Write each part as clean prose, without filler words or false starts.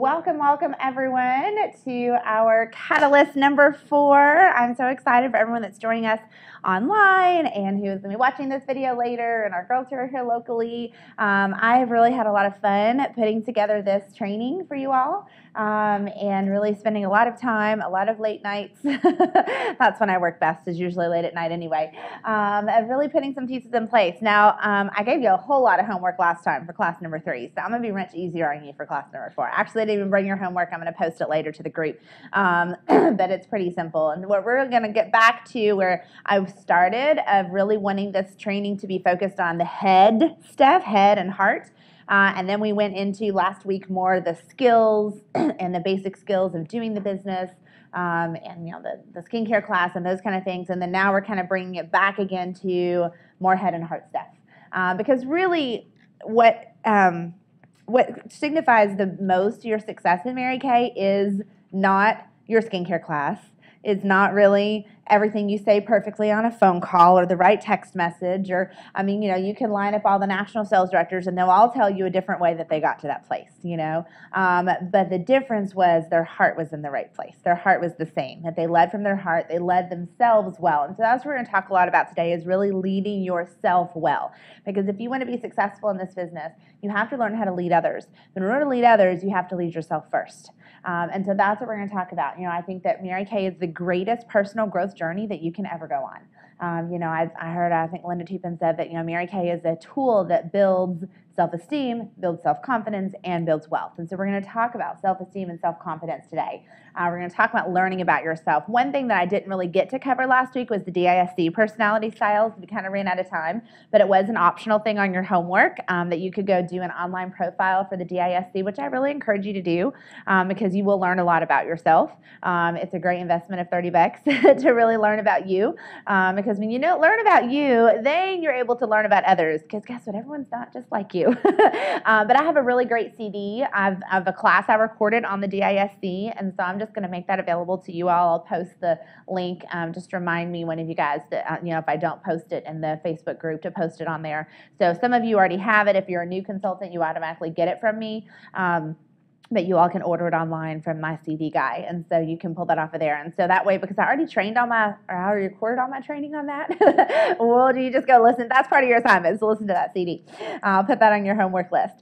Welcome everyone to our Catalyst number 4. I'm so excited for everyone that's joining us online and who is going to be watching this video later, and our girls who are here locally. I have really had a lot of fun putting together this training for you all, and really spending a lot of time, a lot of late nights. That's when I work best, is usually late at night anyway, of really putting some pieces in place. Now, I gave you a whole lot of homework last time for class number 3, so I'm going to be much easier on you for class number 4. Actually, I didn't even bring your homework. I'm going to post it later to the group, but it's pretty simple. And what we're going to get back to where I started, of really wanting this training to be focused on the head stuff, head and heart. And then we went into last week more the skills and the basic skills of doing the business, and the skincare class and those kind of things. And then now we're kind of bringing it back again to more head and heart stuff, because really what signifies the most your success in Mary Kay is not your skincare class. It's not really everything you say perfectly on a phone call or the right text message, or, you can line up all the national sales directors and they'll all tell you a different way that they got to that place, but the difference was their heart was in the right place. Their heart was the same, that they led from their heart, they led themselves well. And so that's what we're going to talk a lot about today, is really leading yourself well. Because if you want to be successful in this business, you have to learn how to lead others. But in order to lead others, you have to lead yourself first. And so that's what we're going to talk about. I think that Mary Kay is the greatest personal growth journey that you can ever go on. I think Linda Tupin said that, Mary Kay is a tool that builds self-esteem, builds self-confidence, and builds wealth. And so we're going to talk about self-esteem and self-confidence today. We're going to talk about learning about yourself. One thing that I didn't really get to cover last week was the DISC personality styles. We kind of ran out of time, but it was an optional thing on your homework, that you could go do an online profile for the DISC, which I really encourage you to do, because you will learn a lot about yourself. It's a great investment of $30 to really learn about you, because when you learn about you, then you're able to learn about others, because guess what? Everyone's not just like you. But I have a really great CD of a class I recorded on the DISC, and so I'm just going to make that available to you all. I'll post the link. Just remind me, one of you guys, that if I don't post it in the Facebook group, to post it on there. So some of you already have it. If you're a new consultant, you automatically get it from me. But you all can order it online from my CD guy, and so you can pull that off of there. And so that way, because I already recorded all my training on that, well, you just go listen. That's part of your assignment, is to listen to that CD. I'll put that on your homework list.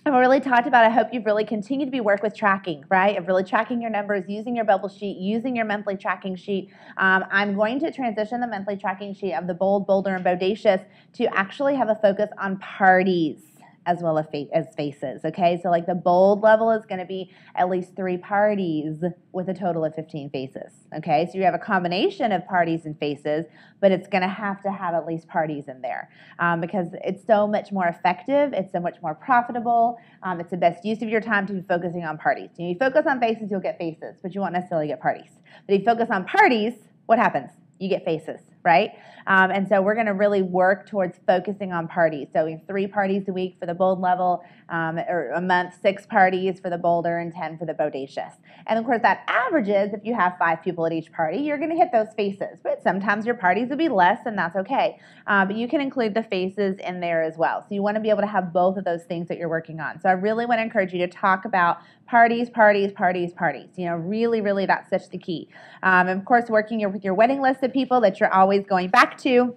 And we really talked about, I hope you've really continued to be work with tracking, right? Of really tracking your numbers, using your bubble sheet, using your monthly tracking sheet. I'm going to transition the monthly tracking sheet of the bold, bolder, and bodacious to actually have a focus on parties as well as faces, okay? So like the bold level is going to be at least 3 parties with a total of 15 faces, okay? So you have a combination of parties and faces, but it's going to have at least parties in there, because it's so much more effective, it's so much more profitable, it's the best use of your time to be focusing on parties. You focus on faces, you'll get faces, but you won't necessarily get parties. But if you focus on parties, what happens? You get faces, right? And so we're going to really work towards focusing on parties. So we have 3 parties a week for the bold level, or a month, 6 parties for the bolder, and 10 for the bodacious. And of course, that averages, if you have 5 people at each party, you're going to hit those faces. But sometimes your parties will be less, and that's okay. But you can include the faces in there as well. So you want to be able to have both of those things that you're working on. So I really want to encourage you to talk about parties. Really, really, that's such the key. And of course, working with your wedding list of people that you're always going back to,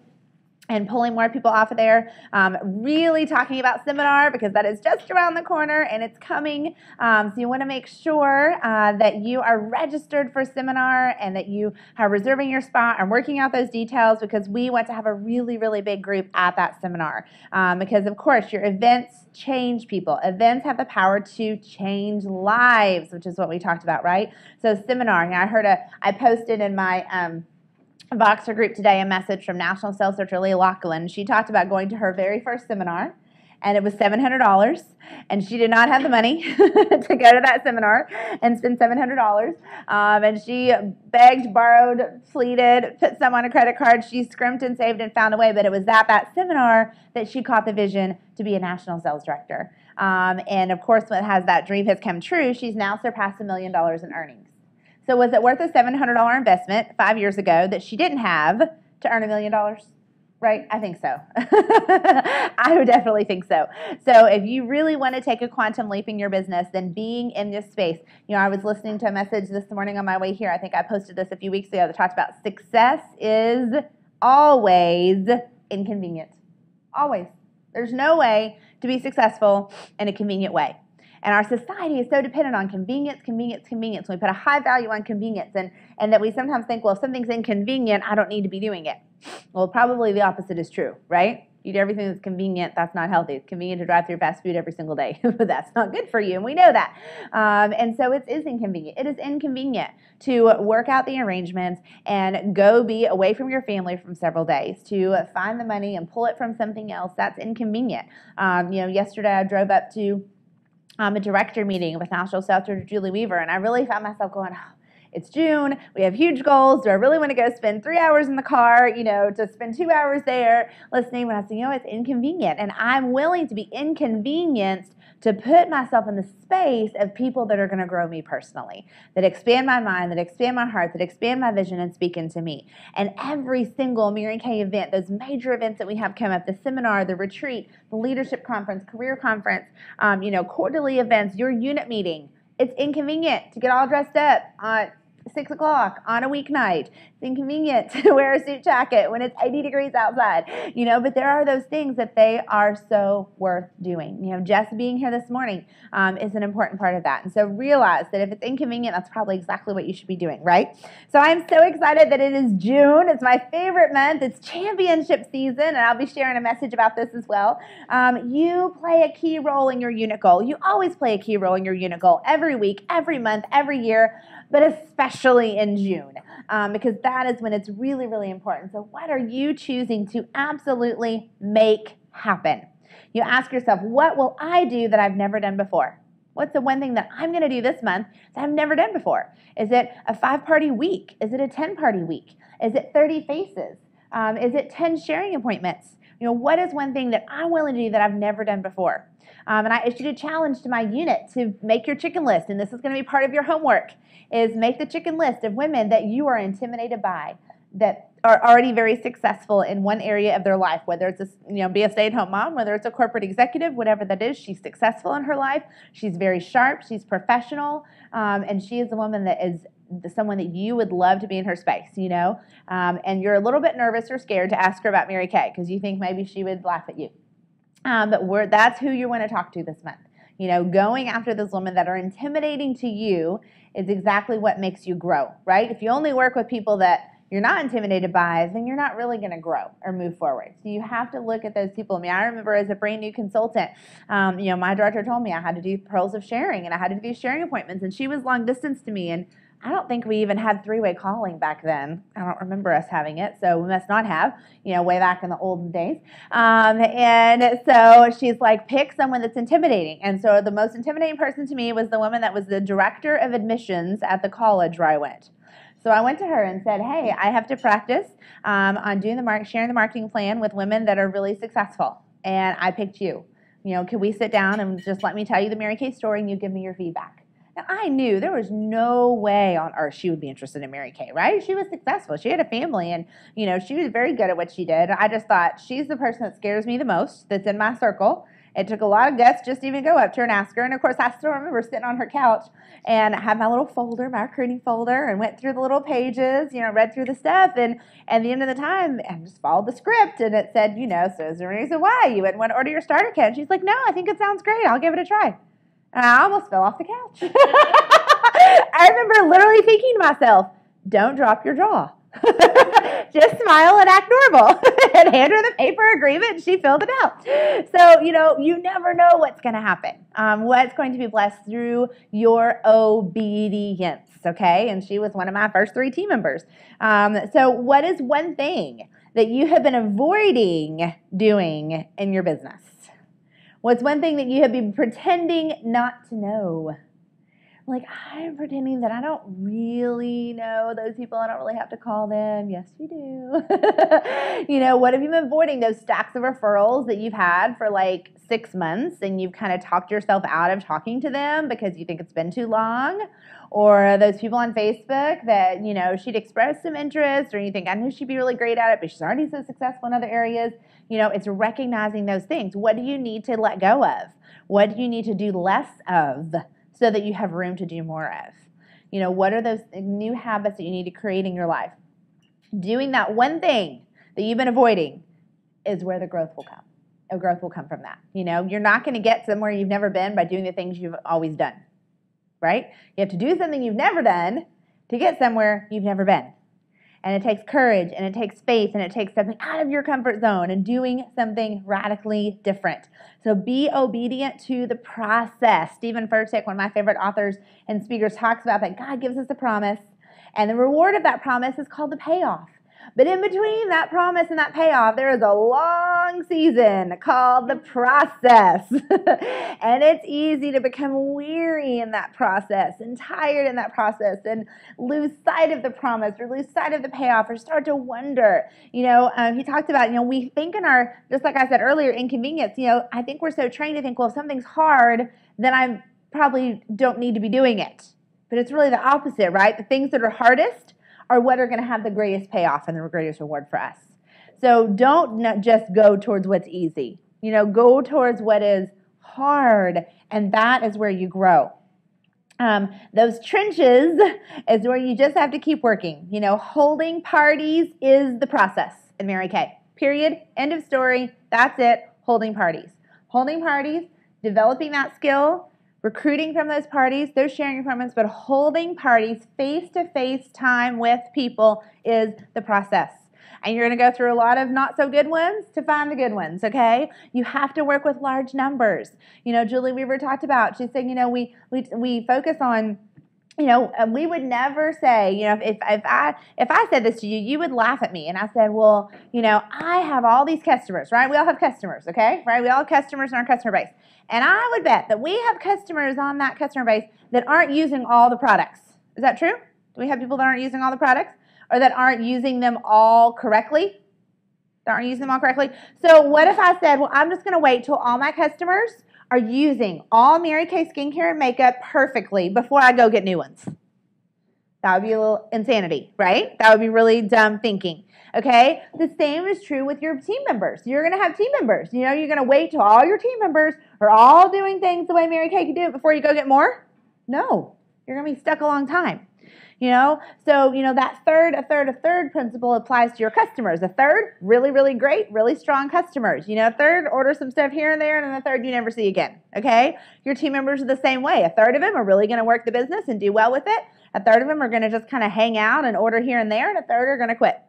and pulling more people off of there. Really talking about seminar, because that is just around the corner and it's coming. So you want to make sure that you are registered for seminar and that you are reserving your spot and working out those details, because we want to have a really, really big group at that seminar. Because of course your events change people. Events have the power to change lives, which is what we talked about, right? So seminar, I posted in my Voxer group today a message from National Sales Director Leah Lachlan. She talked about going to her very first seminar, and it was $700, and she did not have the money to go to that seminar and spend $700. And she begged, borrowed, pleaded, put some on a credit card. She scrimped and saved and found a way, but it was at that seminar that she caught the vision to be a national sales director. And of course, when that dream has come true, she's now surpassed $1 million in earnings. So was it worth a $700 investment 5 years ago that she didn't have to earn $1 million? right? I think so. I would definitely think so. So if you really want to take a quantum leap in your business, then being in this space, I was listening to a message this morning on my way here. I think I posted this a few weeks ago that talked about success is always inconvenient. Always. There's no way to be successful in a convenient way. And our society is so dependent on convenience, convenience, convenience. We put a high value on convenience, and that we sometimes think, well, if something's inconvenient, I don't need to be doing it. Well, probably the opposite is true, right? You do everything that's convenient, that's not healthy. It's convenient to drive through fast food every single day, but that's not good for you, and we know that. And so it is inconvenient. It is inconvenient to work out the arrangements and go be away from your family for several days, to find the money and pull it from something else. That's inconvenient. Yesterday I drove up to a director meeting with National Sales Director Julie Weaver, and I really found myself going, oh, it's June, we have huge goals, do I really want to go spend 3 hours in the car, to spend 2 hours there listening? When I say, it's inconvenient, and I'm willing to be inconvenienced to put myself in the space of people that are going to grow me personally, that expand my mind, that expand my heart, that expand my vision and speak into me. And every single Mary Kay event, those major events that we have come up, the seminar, the retreat, the leadership conference, career conference, quarterly events, your unit meeting, it's inconvenient to get all dressed up 6 o'clock on a weeknight. It's inconvenient to wear a suit jacket when it's 80 degrees outside, but there are those things that they are so worth doing. Just being here this morning is an important part of that. And so realize that if it's inconvenient, that's probably exactly what you should be doing, right? So I'm so excited that it is June. It's my favorite month. It's championship season, and I'll be sharing a message about this as well. You play a key role in your unit goal. You always play a key role in your unit goal every week, every month, every year, but especially in June, because that is when it's really, really important. So what are you choosing to absolutely make happen? You ask yourself, what will I do that I've never done before? What's the one thing that I'm going to do this month that I've never done before? Is it a 5-party week? Is it a 10-party week? Is it 30 faces? Is it 10 sharing appointments? What is one thing that I'm willing to do that I've never done before? And I issued a challenge to my unit to make your chicken list, and this is going to be part of your homework, is make the chicken list of women that you are intimidated by, that are already very successful in one area of their life, whether it's be a stay-at-home mom, whether it's a corporate executive, whatever that is. She's successful in her life. She's very sharp. She's professional, and she is a woman that is someone that you would love to be in her space, and you're a little bit nervous or scared to ask her about Mary Kay because you think maybe she would laugh at you. But that's who you want to talk to this month. Going after those women that are intimidating to you is exactly what makes you grow, right? If you only work with people that you're not intimidated by, then you're not really going to grow or move forward. So you have to look at those people. I remember as a brand new consultant, my director told me I had to do pearls of sharing, and I had to do sharing appointments, and she was long distance to me, and I don't think we even had 3-way calling back then. I don't remember us having it, so we must not have, way back in the olden days. And so she's like, pick someone that's intimidating. And so the most intimidating person to me was the woman that was the director of admissions at the college where I went. So I went to her and said, hey, I have to practice on doing sharing the marketing plan with women that are really successful. And I picked you. Can we sit down and just let me tell you the Mary Kay story and you give me your feedback? Now, I knew there was no way on earth she would be interested in Mary Kay, right? She was successful. She had a family, and, she was very good at what she did. I just thought, she's the person that scares me the most that's in my circle. It took a lot of guts just to even go up to her and ask her. And, of course, I still remember sitting on her couch, and I had my little folder, my recruiting folder, and went through the little pages, read through the stuff. And at the end of the time, I just followed the script, and it said, so is there a reason why you wouldn't want to order your starter kit? And she's like, no, I think it sounds great. I'll give it a try. And I almost fell off the couch. I remember literally thinking to myself, don't drop your jaw. Just smile and act normal. And hand her the paper agreement, and she filled it out. So, you never know what's going to happen, what's going to be blessed through your obedience, okay? And she was one of my first 3 team members. So what is one thing that you have been avoiding doing in your business? What's one thing that you have been pretending not to know? Like, I'm pretending that I don't really know those people. I don't really have to call them. Yes, you do. What have you been avoiding? Those stacks of referrals that you've had for like 6 months and you've kind of talked yourself out of talking to them because you think it's been too long? Or those people on Facebook that, she'd expressed some interest, or you think, I knew she'd be really great at it, but she's already so successful in other areas. It's recognizing those things. What do you need to let go of? What do you need to do less of so that you have room to do more of? What are those new habits that you need to create in your life? Doing that one thing that you've been avoiding is where the growth will come. Growth will come from that. You're not going to get somewhere you've never been by doing the things you've always done, right? You have to do something you've never done to get somewhere you've never been. And it takes courage, and it takes faith, and it takes stepping out of your comfort zone and doing something radically different. So be obedient to the process. Stephen Furtick, one of my favorite authors and speakers, talks about that God gives us a promise, and the reward of that promise is called the payoff. But in between that promise and that payoff, there is a long season called the process. And it's easy to become weary in that process and tired in that process and lose sight of the promise or lose sight of the payoff or start to wonder. He talked about, we think in our, just like I said earlier, inconvenience, I think we're so trained to think, well, if something's hard, then I probably don't need to be doing it. But it's really the opposite, right? The things that are hardest are what are going to have the greatest payoff and the greatest reward for us. So don't just go towards what's easy. Go towards what is hard, and that is where you grow. Those trenches is where you just have to keep working. Holding parties is the process in Mary Kay. Period. End of story. That's it. Holding parties. Holding parties, developing that skill, recruiting from those parties, those sharing appointments, but holding parties, face-to-face time with people is the process. And you're going to go through a lot of not so good ones to find the good ones, okay? You have to work with large numbers. Julie Weaver talked about, she's saying, we focus on, we would never say, if I said this to you, you would laugh at me. And I said, well, I have all these customers, right? We all have customers, okay? Right? We all have customers in our customer base. And I would bet that we have customers on that customer base that aren't using all the products. Is that true? Do we have people that aren't using all the products? Or that aren't using them all correctly? That aren't using them all correctly? So what if I said, well, I'm just going to wait till all my customers are using all Mary Kay skincare and makeup perfectly before I go get new ones? That would be a little insanity, right? That would be really dumb thinking. Okay? The same is true with your team members. You're going to have team members. You're going to wait till all your team members are all doing things the way Mary Kay can do it before you go get more? No. You're going to be stuck a long time. So, that a third principle applies to your customers. A third, really, really great, really strong customers. A third, order some stuff here and there, and then a third you never see again, okay? Your team members are the same way. A third of them are really going to work the business and do well with it. A third of them are going to just kind of hang out and order here and there, and a third are going to quit.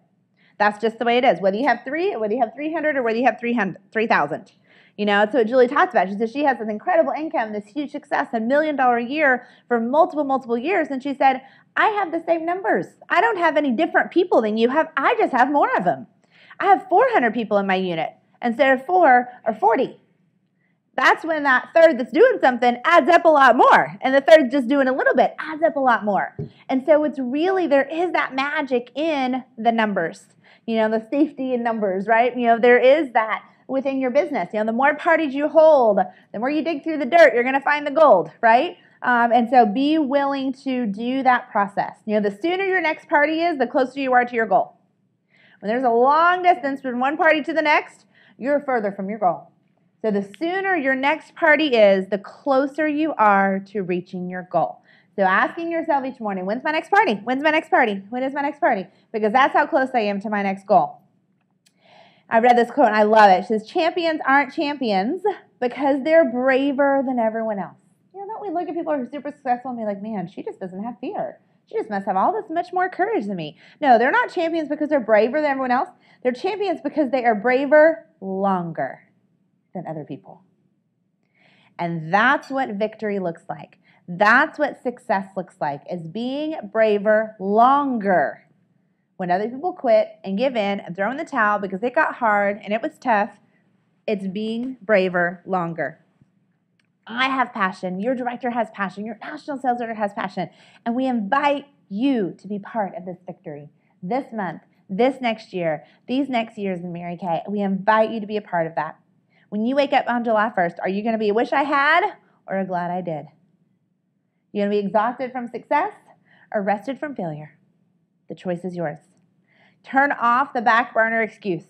That's just the way it is, whether you have 300, or whether you have 3,000. That's what Julie talks about. She said she has this incredible income, this huge success, $1 million a year for multiple years. And she said, I have the same numbers. I don't have any different people than you have. I just have more of them. I have 400 people in my unit instead of 4 or 40. That's when that third that's doing something adds up a lot more. And the third just doing a little bit adds up a lot more. And so it's really, there is that magic in the numbers. The safety in numbers, right? There is that within your business. The more parties you hold, the more you dig through the dirt, you're going to find the gold, right? And so be willing to do that process. The sooner your next party is, the closer you are to your goal. When there's a long distance from one party to the next, you're further from your goal. So the sooner your next party is, the closer you are to reaching your goal. So asking yourself each morning, when's my next party? When's my next party? When is my next party? Because that's how close I am to my next goal. I read this quote and I love it. It says, champions aren't champions because they're braver than everyone else. Don't we look at people who are super successful and be like, man, she just doesn't have fear. She just must have all this much more courage than me. No, they're not champions because they're braver than everyone else. They're champions because they are braver longer than other people. And that's what victory looks like. That's what success looks like, is being braver longer. When other people quit and give in and throw in the towel because it got hard and it was tough, it's being braver longer. I have passion. Your director has passion. Your national sales director has passion. And we invite you to be part of this victory this month, this next year, these next years in Mary Kay. We invite you to be a part of that. When you wake up on July 1st, are you going to be a wish I had or a glad I did? You're going to be exhausted from success or rested from failure? The choice is yours. Turn off the back burner excuse.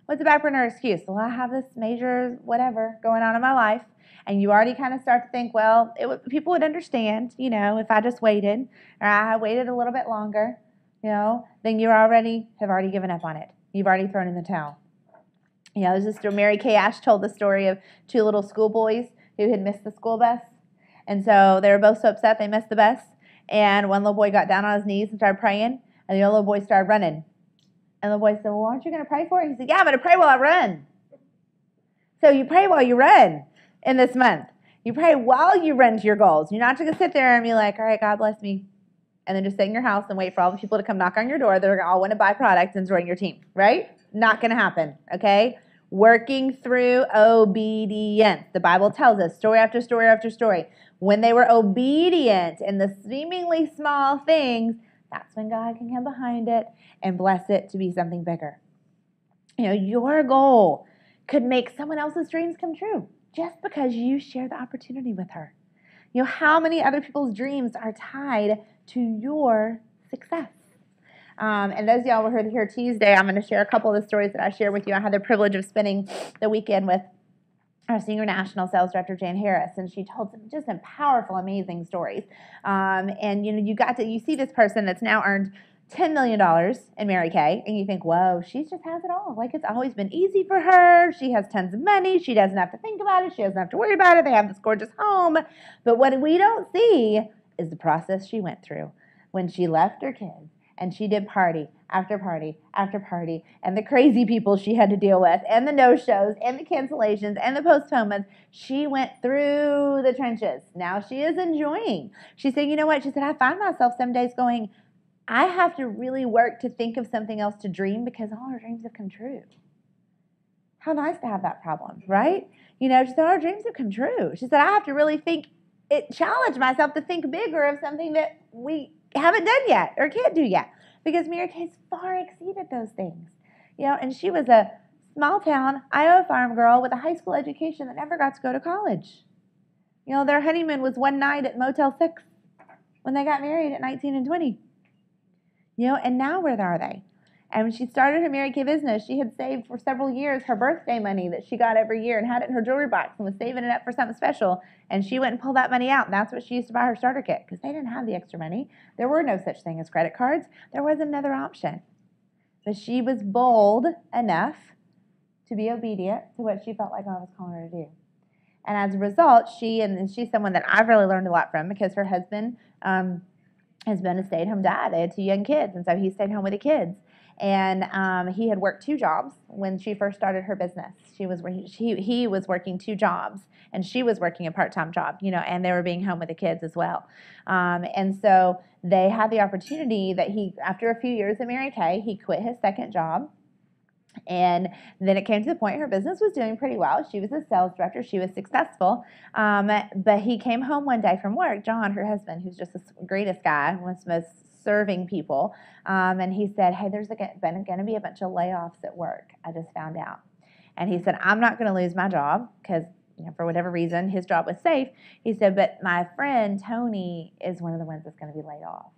What's the back burner excuse? Well, I have this major whatever going on in my life. And you already kind of start to think, well, people would understand, if I just waited or I waited a little bit longer, then you have already given up on it. You've already thrown in the towel. Mary Kay Ash told the story of two little schoolboys who had missed the school bus. And so they were both so upset they missed the bus. And one little boy got down on his knees and started praying. And the other little boy started running. And the boy said, well, aren't you going to pray for it? He said, yeah, I'm going to pray while I run. So you pray while you run in this month. You pray while you run to your goals. You're not just going to sit there and be like, all right, God bless me. And then just sit in your house and wait for all the people to come knock on your door that are all want to buy products and join your team, right? Not going to happen, okay? Working through obedience. The Bible tells us, story after story after story, when they were obedient in the seemingly small things, that's when God can come behind it and bless it to be something bigger. Your goal could make someone else's dreams come true just because you share the opportunity with her. How many other people's dreams are tied to your success? And those of y'all who were here Tuesday, I'm going to share a couple of the stories that I shared with you. I had the privilege of spending the weekend with our senior national sales director, Jan Harris, and she told some just some powerful, amazing stories. And you see this person that's now earned $10 million in Mary Kay, and you think, whoa, she just has it all. Like, it's always been easy for her. She has tons of money. She doesn't have to think about it. She doesn't have to worry about it. They have this gorgeous home. But what we don't see is the process she went through when she left her kids and she did party after party after party, and the crazy people she had to deal with, and the no-shows, and the cancellations, and the postponements. She went through the trenches. Now she is enjoying. She said, you know what? She said, I find myself some days going, I have to really work to think of something else to dream because all our dreams have come true. How nice to have that problem, right? She said, our dreams have come true. She said, I have to really challenge myself to think bigger of something that we haven't done yet or can't do yet because Mary Kay's far exceeded those things. And she was a small town Iowa farm girl with a high school education that never got to go to college. Their honeymoon was one night at Motel 6 when they got married at 19 and 20. And now where are they? And when she started her Mary Kay business, she had saved for several years her birthday money that she got every year and had it in her jewelry box and was saving it up for something special. And she went and pulled that money out, and that's what she used to buy her starter kit because they didn't have the extra money. There were no such thing as credit cards. There was another option. But she was bold enough to be obedient to what she felt like God was calling her to do. And as a result, she's someone that I've really learned a lot from because her husband has been a stay-at-home dad. They had 2 young kids, and so he stayed home with the kids. And he had worked 2 jobs when she first started her business. He was working 2 jobs, and she was working a part-time job, and they were being home with the kids as well. And so they had the opportunity that after a few years at Mary Kay, he quit his second job. And then it came to the point her business was doing pretty well. She was a sales director. She was successful. But he came home one day from work, John, her husband, who's just the greatest guy, one of the most serving people. And he said, hey, there's going to be a bunch of layoffs at work. I just found out. And he said, I'm not going to lose my job because, for whatever reason, his job was safe. He said, but my friend Tony is one of the ones that's going to be laid off.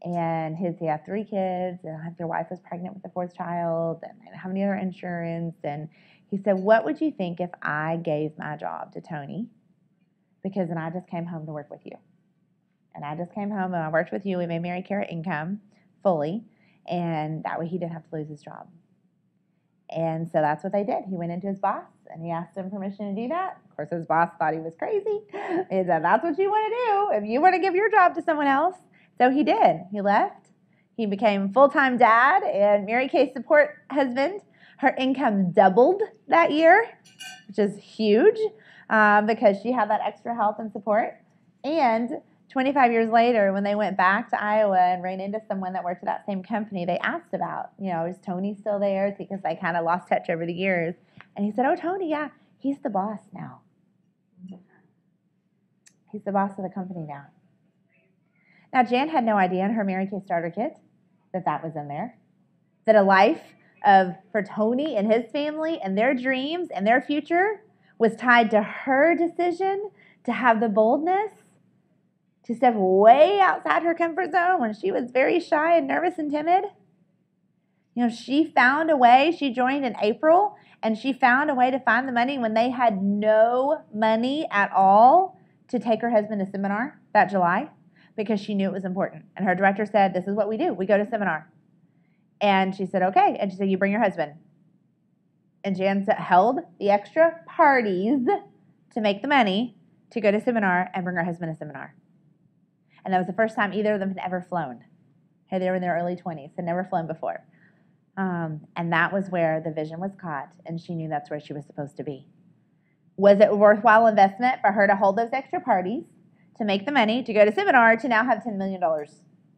And he had 3 kids, and their wife was pregnant with the 4th child, and they didn't have any other insurance. And he said, what would you think if I gave my job to Tony? Because then I just came home to work with you. And I just came home and I worked with you. We made Mary Kay income fully, and that way he didn't have to lose his job. And so that's what they did. He went into his boss, and he asked him permission to do that. Of course, his boss thought he was crazy. He said, that's what you want to do if you want to give your job to someone else. So he did. He left. He became full-time dad and Mary Kay's support husband. Her income doubled that year, which is huge because she had that extra help and support. And 25 years later, when they went back to Iowa and ran into someone that worked at that same company, they asked about, is Tony still there? Because they kind of lost touch over the years. And he said, oh, Tony, yeah, he's the boss now. He's the boss of the company now. Now, Jan had no idea in her Mary Kay starter kit that that was in there. That a life for Tony and his family and their dreams and their future was tied to her decision to have the boldness to step way outside her comfort zone when she was very shy and nervous and timid. You know, she found a way. She joined in April, and she found a way to find the money when they had no money at all to take her husband to seminar that July because she knew it was important. And her director said, this is what we do. We go to seminar. And she said, okay. And she said, you bring your husband. And Jan held the extra parties to make the money to go to seminar and bring her husband to seminar. And that was the first time either of them had ever flown. Hey, they were in their early 20s, had never flown before. And that was where the vision was caught, and she knew that's where she was supposed to be. Was it a worthwhile investment for her to hold those extra parties, to make the money, to go to seminar, to now have $10 million,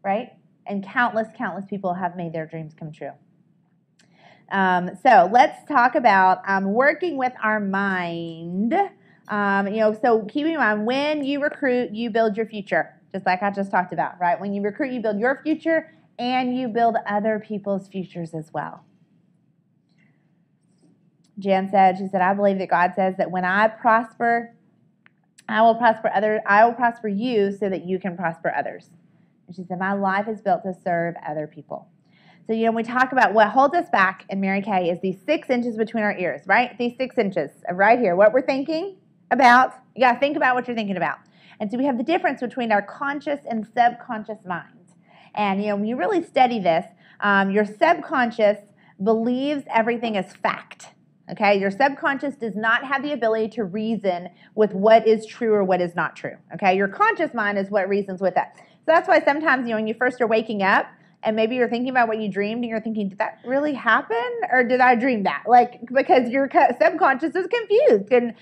right? And countless people have made their dreams come true. So let's talk about working with our mind. So keep in mind, when you recruit, you build your future, just like I just talked about, right? When you recruit, you build your future, and you build other people's futures as well. Jan said, she said, I believe that God says that when I prosper, I will prosper you so that you can prosper others. And she said, my life is built to serve other people. So, when we talk about what holds us back in Mary Kay is these 6 inches between our ears, right? These 6 inches of right here, what we're thinking about. You got to think about what you're thinking about. And so we have the difference between our conscious and subconscious minds. And, when you really study this, your subconscious believes everything is fact. Okay? Your subconscious does not have the ability to reason with what is true or what is not true. Okay? Your conscious mind is what reasons with it. So that's why sometimes, when you first are waking up, and maybe you're thinking about what you dreamed, and you're thinking, did that really happen? Or did I dream that? Because your subconscious is confused. And,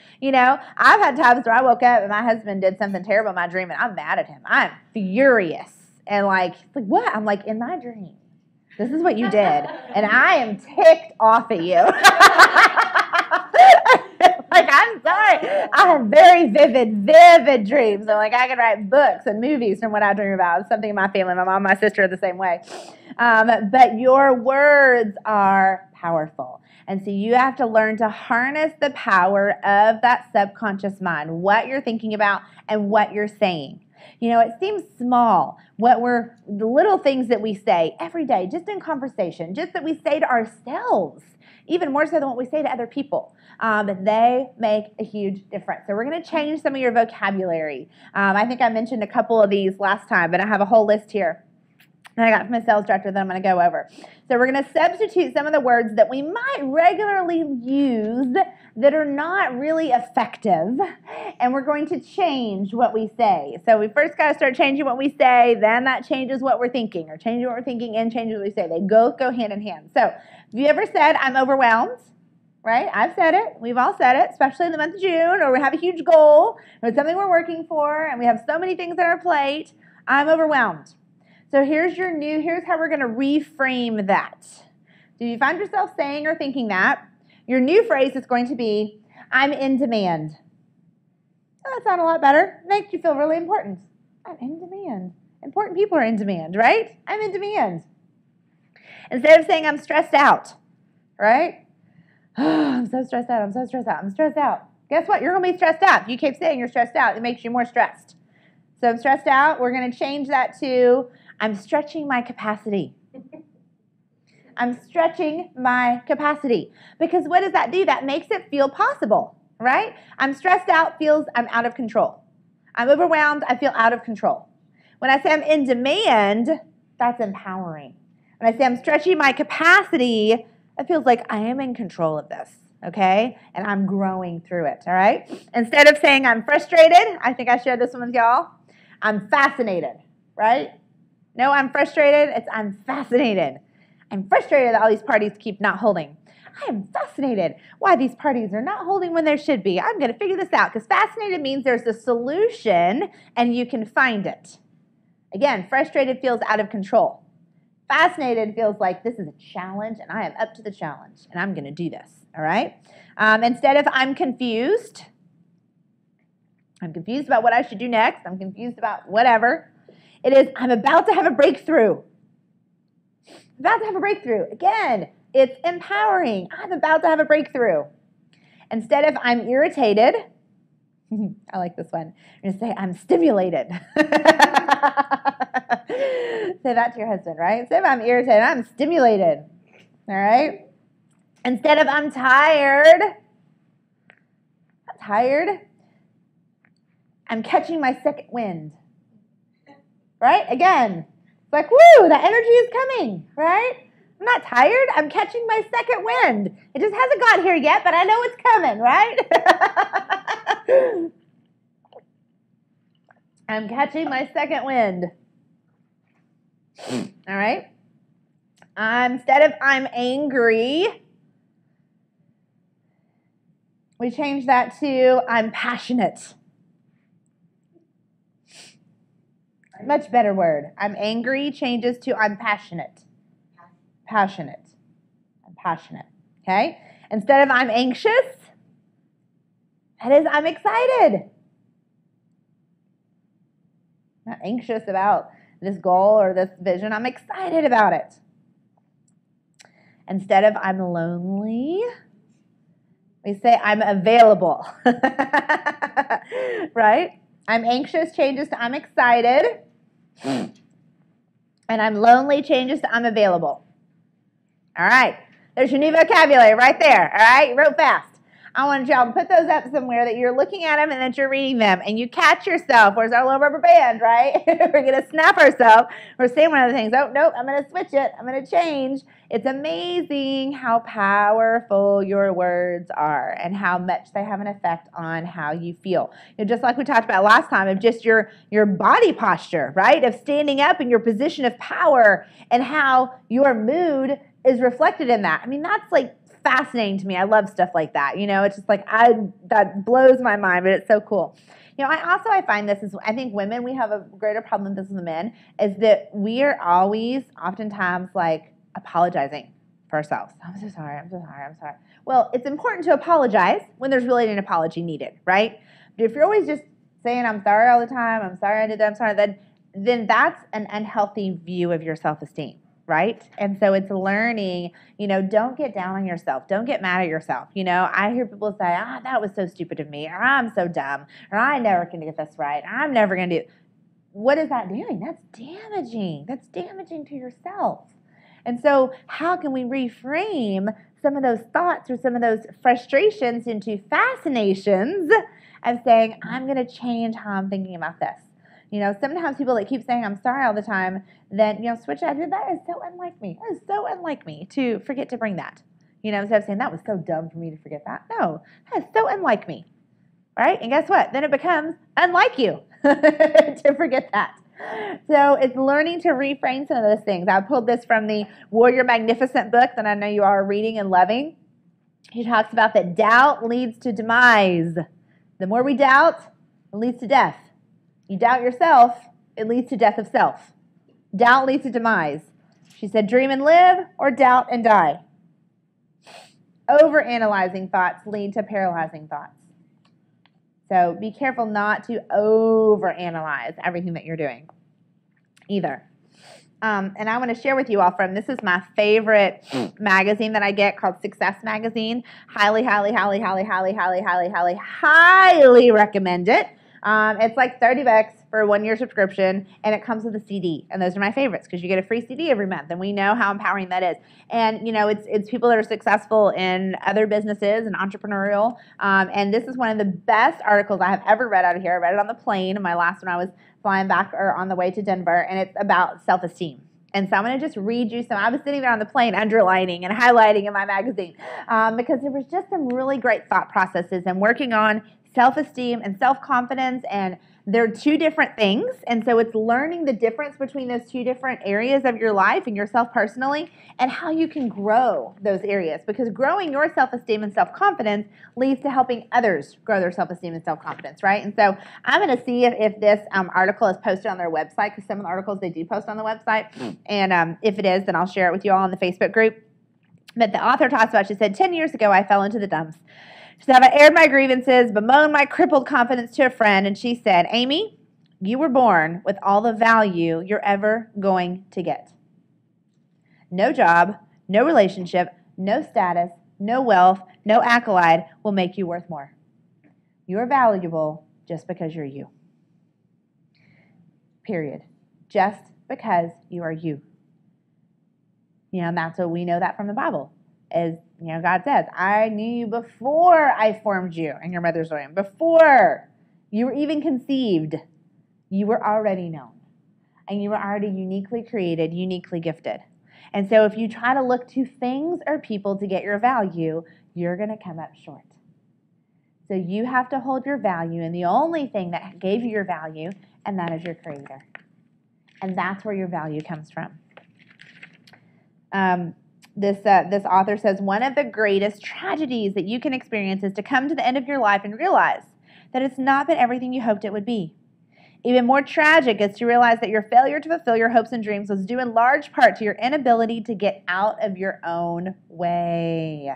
I've had times where I woke up and my husband did something terrible in my dream, and I'm mad at him. I'm furious. And what? I'm in my dream, this is what you did. And I am ticked off at you. I'm sorry. I have very vivid dreams. So I could write books and movies from what I dream about. It's something in my family. My mom and my sister are the same way. But your words are powerful. And so you have to learn to harness the power of that subconscious mind, what you're thinking about and what you're saying. It seems small, the little things that we say every day, just in conversation, just that we say to ourselves, even more so than what we say to other people. They make a huge difference. So we're going to change some of your vocabulary. I think I mentioned a couple of these last time, but I have a whole list here that I got from a sales director that I'm going to go over. So we're going to substitute some of the words that we might regularly use that are not really effective, and we're going to change what we say. So we first got to start changing what we say, then that changes what we're thinking, or changing what we're thinking and changes what we say. They both go hand in hand. So have you ever said, I'm overwhelmed? Right? I've said it. We've all said it, especially in the month of June, or we have a huge goal, or it's something we're working for, and we have so many things on our plate. I'm overwhelmed. So here's how we're going to reframe that. Do you find yourself saying or thinking that? Your new phrase is going to be, I'm in demand. Oh, that sounds a lot better. It makes you feel really important. I'm in demand. Important people are in demand, right? I'm in demand. Instead of saying I'm stressed out, right? Oh, I'm so stressed out. I'm so stressed out. I'm stressed out. Guess what? You're going to be stressed out. If you keep saying you're stressed out, it makes you more stressed. So I'm stressed out. We're going to change that to I'm stretching my capacity. I'm stretching my capacity. Because what does that do? That makes it feel possible, right? I'm stressed out feels I'm out of control. I'm overwhelmed. I feel out of control. When I say I'm in demand, that's empowering. When I say I'm stretching my capacity, it feels like I am in control of this, okay? And I'm growing through it, all right? Instead of saying I'm frustrated, I think I shared this one with y'all, I'm fascinated, right? No, I'm frustrated. It's I'm fascinated. I'm frustrated that all these parties keep not holding. I am fascinated why these parties are not holding when there should be. I'm going to figure this out because fascinated means there's a solution and you can find it. Again, frustrated feels out of control. Fascinated feels like this is a challenge and I am up to the challenge and I'm going to do this, all right? Instead of I'm confused, I'm confused about what I should do next. I'm confused about whatever. It is, I'm about to have a breakthrough. About to have a breakthrough. Again, it's empowering. I'm about to have a breakthrough. Instead of I'm irritated, I like this one. I'm going to say I'm stimulated. Say that to your husband, right? Instead of I'm irritated, I'm stimulated. All right? Instead of I'm tired, I'm catching my second wind. Right? Again, it's like, woo, the energy is coming, right? I'm not tired. I'm catching my second wind. It just hasn't got here yet, but I know it's coming, right? I'm catching my second wind. All right? Instead of I'm angry, we change that to I'm passionate. Much better word. I'm angry changes to I'm passionate. Passionate. I'm passionate. Okay? Instead of I'm anxious, that is I'm excited. I'm not anxious about this goal or this vision. I'm excited about it. Instead of I'm lonely, we say I'm available. Right? I'm anxious changes to I'm excited. And I'm lonely changes to I'm available. All right. There's your new vocabulary right there. All right. You wrote fast. I want y'all to put those up somewhere that you're looking at them and that you're reading them and you catch yourself. Where's our little rubber band, right? We're going to snap ourselves. We're saying one of the things. Oh, nope, I'm going to switch it. I'm going to change. It's amazing how powerful your words are and how much they have an effect on how you feel. You know, just like we talked about last time, of just your body posture, right? Of standing up in your position of power and how your mood is reflected in that. I mean, that's like fascinating to me. I love stuff like that. You know, it's just like, that blows my mind, but it's so cool. You know, I find this is, I think women, we have a greater problem with this than men, is that we are always, oftentimes, like, apologizing for ourselves. I'm so sorry. Well, it's important to apologize when there's really an apology needed, right? But if you're always just saying, I'm sorry all the time, I'm sorry I did that, I'm sorry, then that's an unhealthy view of your self-esteem. Right? And so it's learning, you know, don't get down on yourself. Don't get mad at yourself. You know, I hear people say, that was so stupid of me, or I'm so dumb, or I never can get this right, or I'm never going to do it. What is that doing? That's damaging. That's damaging to yourself. And so how can we reframe some of those thoughts or some of those frustrations into fascinations of saying, I'm going to change how I'm thinking about this. You know, sometimes people that keep saying I'm sorry all the time, then, you know, switch that. That is so unlike me. That is so unlike me to forget to bring that. You know, instead of saying that was so dumb for me to forget that. No, that is so unlike me. Right? And guess what? Then it becomes unlike you to forget that. So it's learning to reframe some of those things. I pulled this from the Warrior Magnificent book that I know you all are reading and loving. He talks about that doubt leads to demise. The more we doubt, it leads to death. You doubt yourself, it leads to death of self. Doubt leads to demise. She said, dream and live, or doubt and die. Overanalyzing thoughts lead to paralyzing thoughts. So be careful not to overanalyze everything that you're doing either. And I want to share with you all this is my favorite magazine that I get called Success Magazine. Highly recommend it. It's like $30 for a 1-year subscription, and it comes with a CD. And those are my favorites because you get a free CD every month, and we know how empowering that is. And you know, it's people that are successful in other businesses and entrepreneurial. And this is one of the best articles I have ever read out of here. I read it on the plane, and my last one I was flying back or on the way to Denver, and it's about self-esteem. And so I'm going to just read you some. I was sitting there on the plane underlining and highlighting in my magazine because there was just some really great thought processes and working on self-esteem and self-confidence, and they're two different things. And so it's learning the difference between those two different areas of your life and yourself personally and how you can grow those areas, because growing your self-esteem and self-confidence leads to helping others grow their self-esteem and self-confidence, right? And so I'm going to see if this article is posted on their website, because some of the articles they do post on the website. And if it is, then I'll share it with you all in the Facebook group. But the author talks about, she said, 10 years ago, I fell into the dumps. She said, I aired my grievances, bemoaned my crippled confidence to a friend, and she said, Amy, you were born with all the value you're ever going to get. No job, no relationship, no status, no wealth, no accolade will make you worth more. You're valuable just because you're you. Period. Just because you are you. And that's what we know that from the Bible. Is, God says, I knew you before I formed you in your mother's womb. Before you were even conceived, you were already known. And you were already uniquely created, uniquely gifted. And so if you try to look to things or people to get your value, you're going to come up short. So you have to hold your value in the only thing that gave you your value, and that is your Creator. And that's where your value comes from. This author says, one of the greatest tragedies that you can experience is to come to the end of your life and realize that it's not been everything you hoped it would be. Even more tragic is to realize that your failure to fulfill your hopes and dreams was due in large part to your inability to get out of your own way.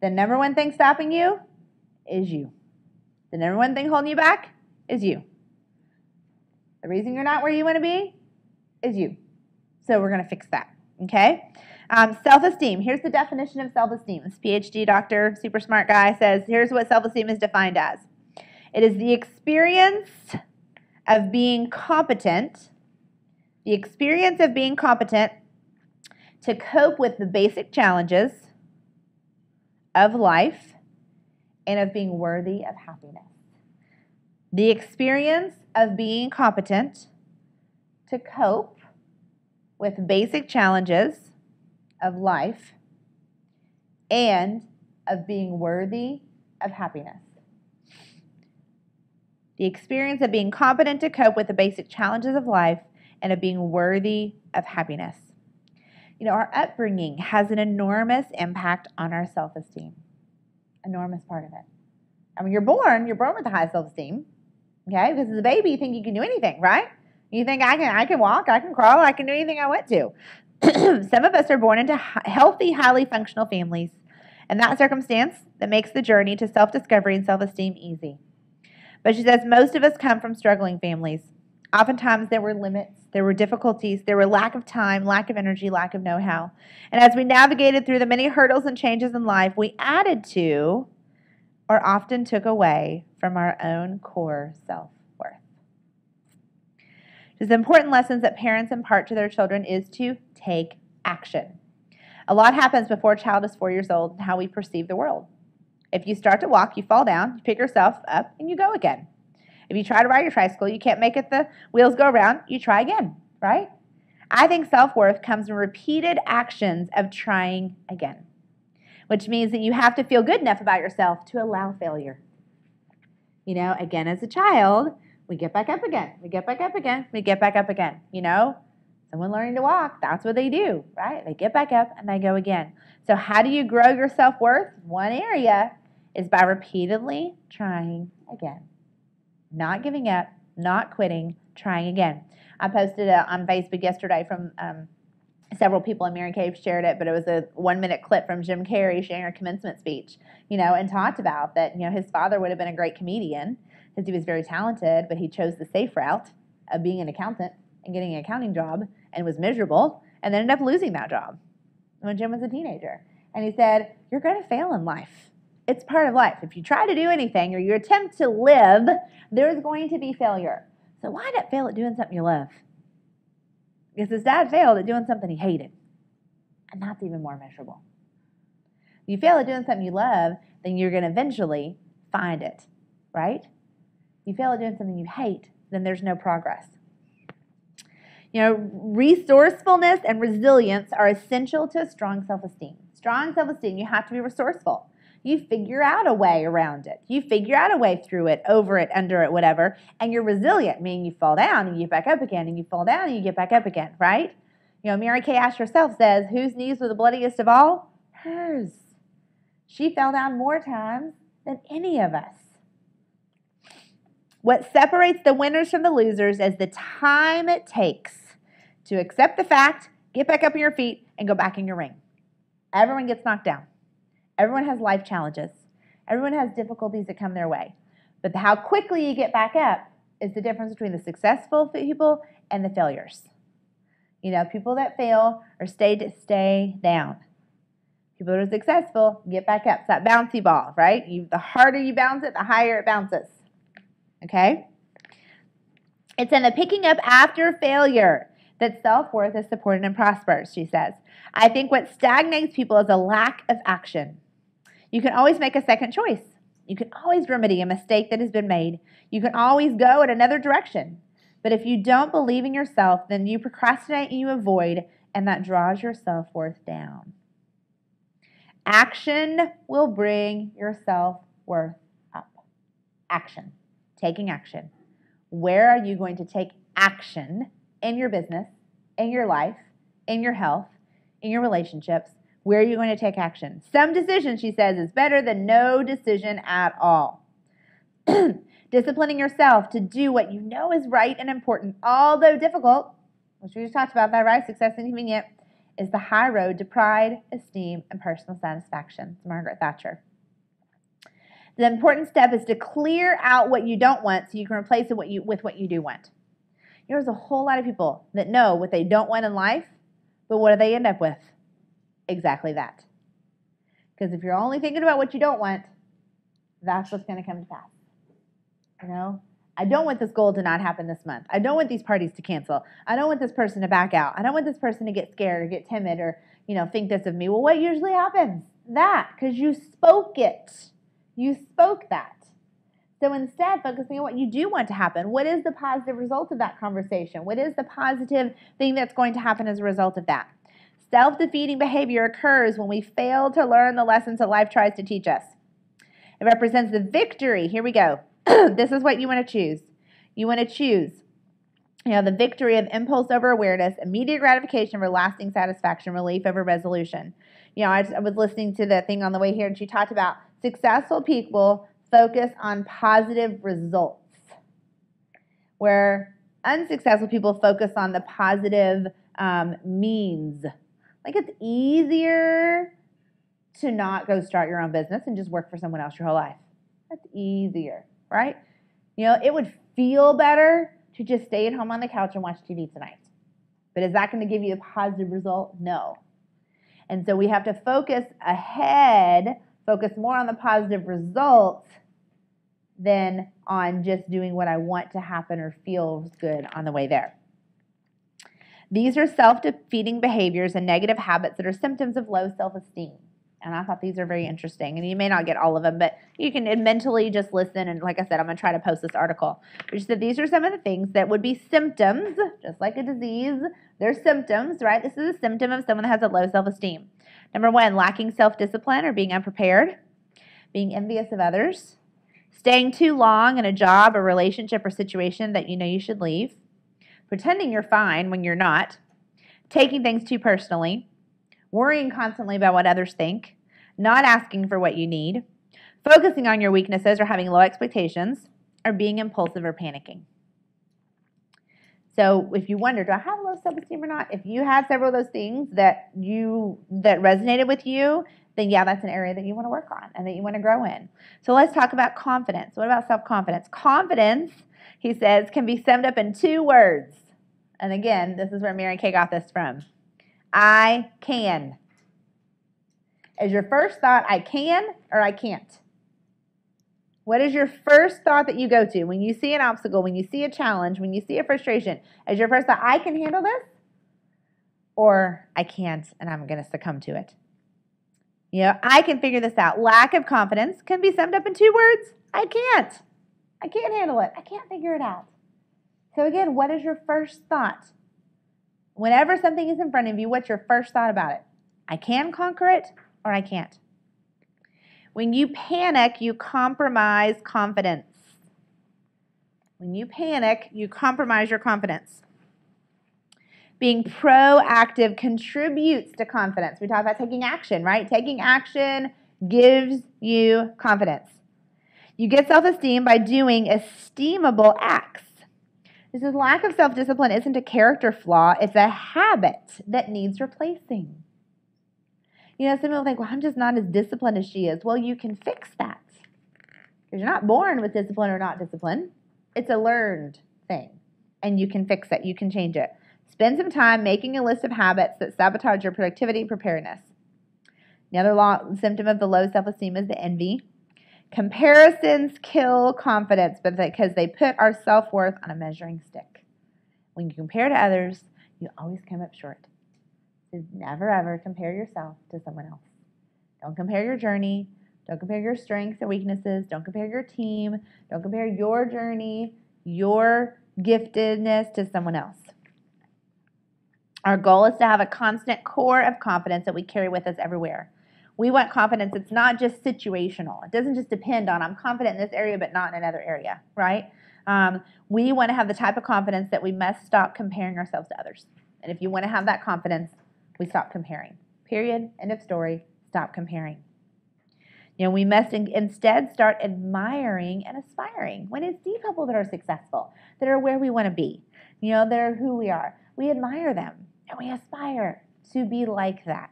The number one thing stopping you is you. The number one thing holding you back is you. The reason you're not where you want to be is you. So we're going to fix that, okay? Self-esteem. Here's the definition of self-esteem. This PhD doctor, super smart guy, says, here's what self-esteem is defined as. It is the experience of being competent, to cope with the basic challenges of life and of being worthy of happiness. The experience of being competent to cope with basic challenges of life and of being worthy of happiness. The experience of being competent to cope with the basic challenges of life and of being worthy of happiness. Our upbringing has an enormous impact on our self-esteem. Enormous part of it. You're born with a high self-esteem. Okay? Because as a baby, you think you can do anything, right? You think I can walk, I can crawl, I can do anything I want to. Some of us are born into healthy, highly functional families. And that circumstance that makes the journey to self-discovery and self-esteem easy. But she says most of us come from struggling families. Oftentimes there were limits, there were difficulties, there were lack of time, lack of energy, lack of know-how. And as we navigated through the many hurdles and changes in life, we added to or often took away from our own core self-worth. The important lessons that parents impart to their children is to take action. A lot happens before a child is 4 years old in how we perceive the world. If you start to walk, you fall down, you pick yourself up, and you go again. If you try to ride your tricycle, you can't make it, the wheels go around, you try again, right? I think self-worth comes from repeated actions of trying again, which means that you have to feel good enough about yourself to allow failure. Again, as a child, we get back up again, we get back up again, we get back up again. Someone learning to walk, that's what they do, right? They get back up and they go again. So how do you grow your self-worth? One area is by repeatedly trying again. Not giving up, not quitting, trying again. I posted it on Facebook yesterday from several people in Mary Kay shared it, but it was a 1-minute clip from Jim Carrey sharing a commencement speech, and talked about that, his father would have been a great comedian because he was very talented, but he chose the safe route of being an accountant and getting an accounting job and was miserable and then ended up losing that job when Jim was a teenager. And he said, you're going to fail in life. It's part of life. If you try to do anything or you attempt to live, there's going to be failure. So why not fail at doing something you love? Because his dad failed at doing something he hated. And that's even more miserable. If you fail at doing something you love, then you're going to eventually find it, right? If you fail at doing something you hate, then there's no progress. Resourcefulness and resilience are essential to a strong self-esteem. Strong self-esteem, you have to be resourceful. You figure out a way around it. You figure out a way through it, over it, under it, whatever. And you're resilient, meaning you fall down and you get back up again, and you fall down and you get back up again, right? Mary Kay Ash herself says, whose knees were the bloodiest of all? Hers. She fell down more times than any of us. What separates the winners from the losers is the time it takes to accept the fact, get back up on your feet, and go back in your ring. Everyone gets knocked down. Everyone has life challenges. Everyone has difficulties that come their way. But how quickly you get back up is the difference between the successful people and the failures. You know, people that fail or stay down. People that are successful get back up. It's that bouncy ball, right? The harder you bounce it, the higher it bounces. Okay? It's in the picking up after failure that self-worth is supported and prospers, she says. I think what stagnates people is a lack of action. You can always make a second choice. You can always remedy a mistake that has been made. You can always go in another direction. But if you don't believe in yourself, then you procrastinate and you avoid, and that draws your self-worth down. Action will bring your self-worth up. Action. Taking action. Where are you going to take action in your business, in your life, in your health, in your relationships? Where are you going to take action? Some decision, she says, is better than no decision at all. Disciplining yourself to do what you know is right and important, although difficult, which we just talked about that, right? Success and inconvenient, is the high road to pride, esteem, and personal satisfaction. It's Margaret Thatcher. The important step is to clear out what you don't want so you can replace it with what you do want. You know, there's a whole lot of people that know what they don't want in life, but what do they end up with? Exactly that. Because if you're only thinking about what you don't want, that's what's going to come to pass. You know, I don't want this goal to not happen this month. I don't want these parties to cancel. I don't want this person to back out. I don't want this person to get scared or get timid or, think this of me. Well, what usually happens? That, because you spoke it. You spoke that. So instead, focusing on what you do want to happen. What is the positive result of that conversation? What is the positive thing that's going to happen as a result of that? Self-defeating behavior occurs when we fail to learn the lessons that life tries to teach us. It represents the victory. Here we go. This is what you want to choose. You want to choose, the victory of impulse over awareness, immediate gratification over lasting satisfaction, relief over resolution. I was listening to the thing on the way here, and she talked about successful people focus on positive results, where unsuccessful people focus on the positive means. Like, it's easier to not go start your own business and just work for someone else your whole life. That's easier, right? It would feel better to just stay at home on the couch and watch TV tonight. But is that going to give you a positive result? No. And so we have to focus ahead, focus more on the positive results than on just doing what I want to happen or feels good on the way there. These are self-defeating behaviors and negative habits that are symptoms of low self-esteem. And I thought these are very interesting. And you may not get all of them, but you can mentally just listen. And like I said, I'm going to try to post this article. Which said these are some of the things that would be symptoms, just like a disease. They're symptoms, right? This is a symptom of someone that has a low self-esteem. Number one, lacking self-discipline or being unprepared. Being envious of others. Staying too long in a job or relationship or situation that you know you should leave. Pretending you're fine when you're not. Taking things too personally. Worrying constantly about what others think, not asking for what you need, focusing on your weaknesses or having low expectations, or being impulsive or panicking. So if you wonder, do I have low self-esteem or not? If you have several of those things that resonated with you, then yeah, that's an area that you want to work on and that you want to grow in. So let's talk about confidence. What about self-confidence? Confidence, he says, can be summed up in 2 words. And again, this is where Mary Kay got this from. I can. Is your first thought I can or I can't? What is your first thought that you go to when you see an obstacle, when you see a challenge, when you see a frustration? Is your first thought I can handle this? Or I can't and I'm going to succumb to it? I can figure this out. Lack of confidence can be summed up in 2 words. I can't. I can't handle it. I can't figure it out. So again, what is your first thought? Whenever something is in front of you, what's your first thought about it? I can conquer it or I can't. When you panic, you compromise confidence. When you panic, you compromise your confidence. Being proactive contributes to confidence. We talk about taking action, right? Taking action gives you confidence. You get self-esteem by doing esteemable acts. This is lack of self-discipline isn't a character flaw. It's a habit that needs replacing. Some people think, well, I'm just not as disciplined as she is. Well, you can fix that. Because you're not born with discipline or not discipline. It's a learned thing. And you can fix it. You can change it. Spend some time making a list of habits that sabotage your productivity and preparedness. Another symptom of the low self-esteem is the envy. Comparisons kill confidence because they put our self-worth on a measuring stick. When you compare to others, you always come up short. So never, ever compare yourself to someone else. Don't compare your journey. Don't compare your strengths or weaknesses. Don't compare your team. Don't compare your journey, your giftedness to someone else. Our goal is to have a constant core of confidence that we carry with us everywhere. We want confidence. It's not just situational. It doesn't just depend on I'm confident in this area but not in another area, right? We want to have the type of confidence that we must stop comparing ourselves to others. And if you want to have that confidence, we stop comparing. Period. End of story. Stop comparing. We must instead start admiring and aspiring. When it's the people that are successful, that are where we want to be, that are who we are, we admire them and we aspire to be like that.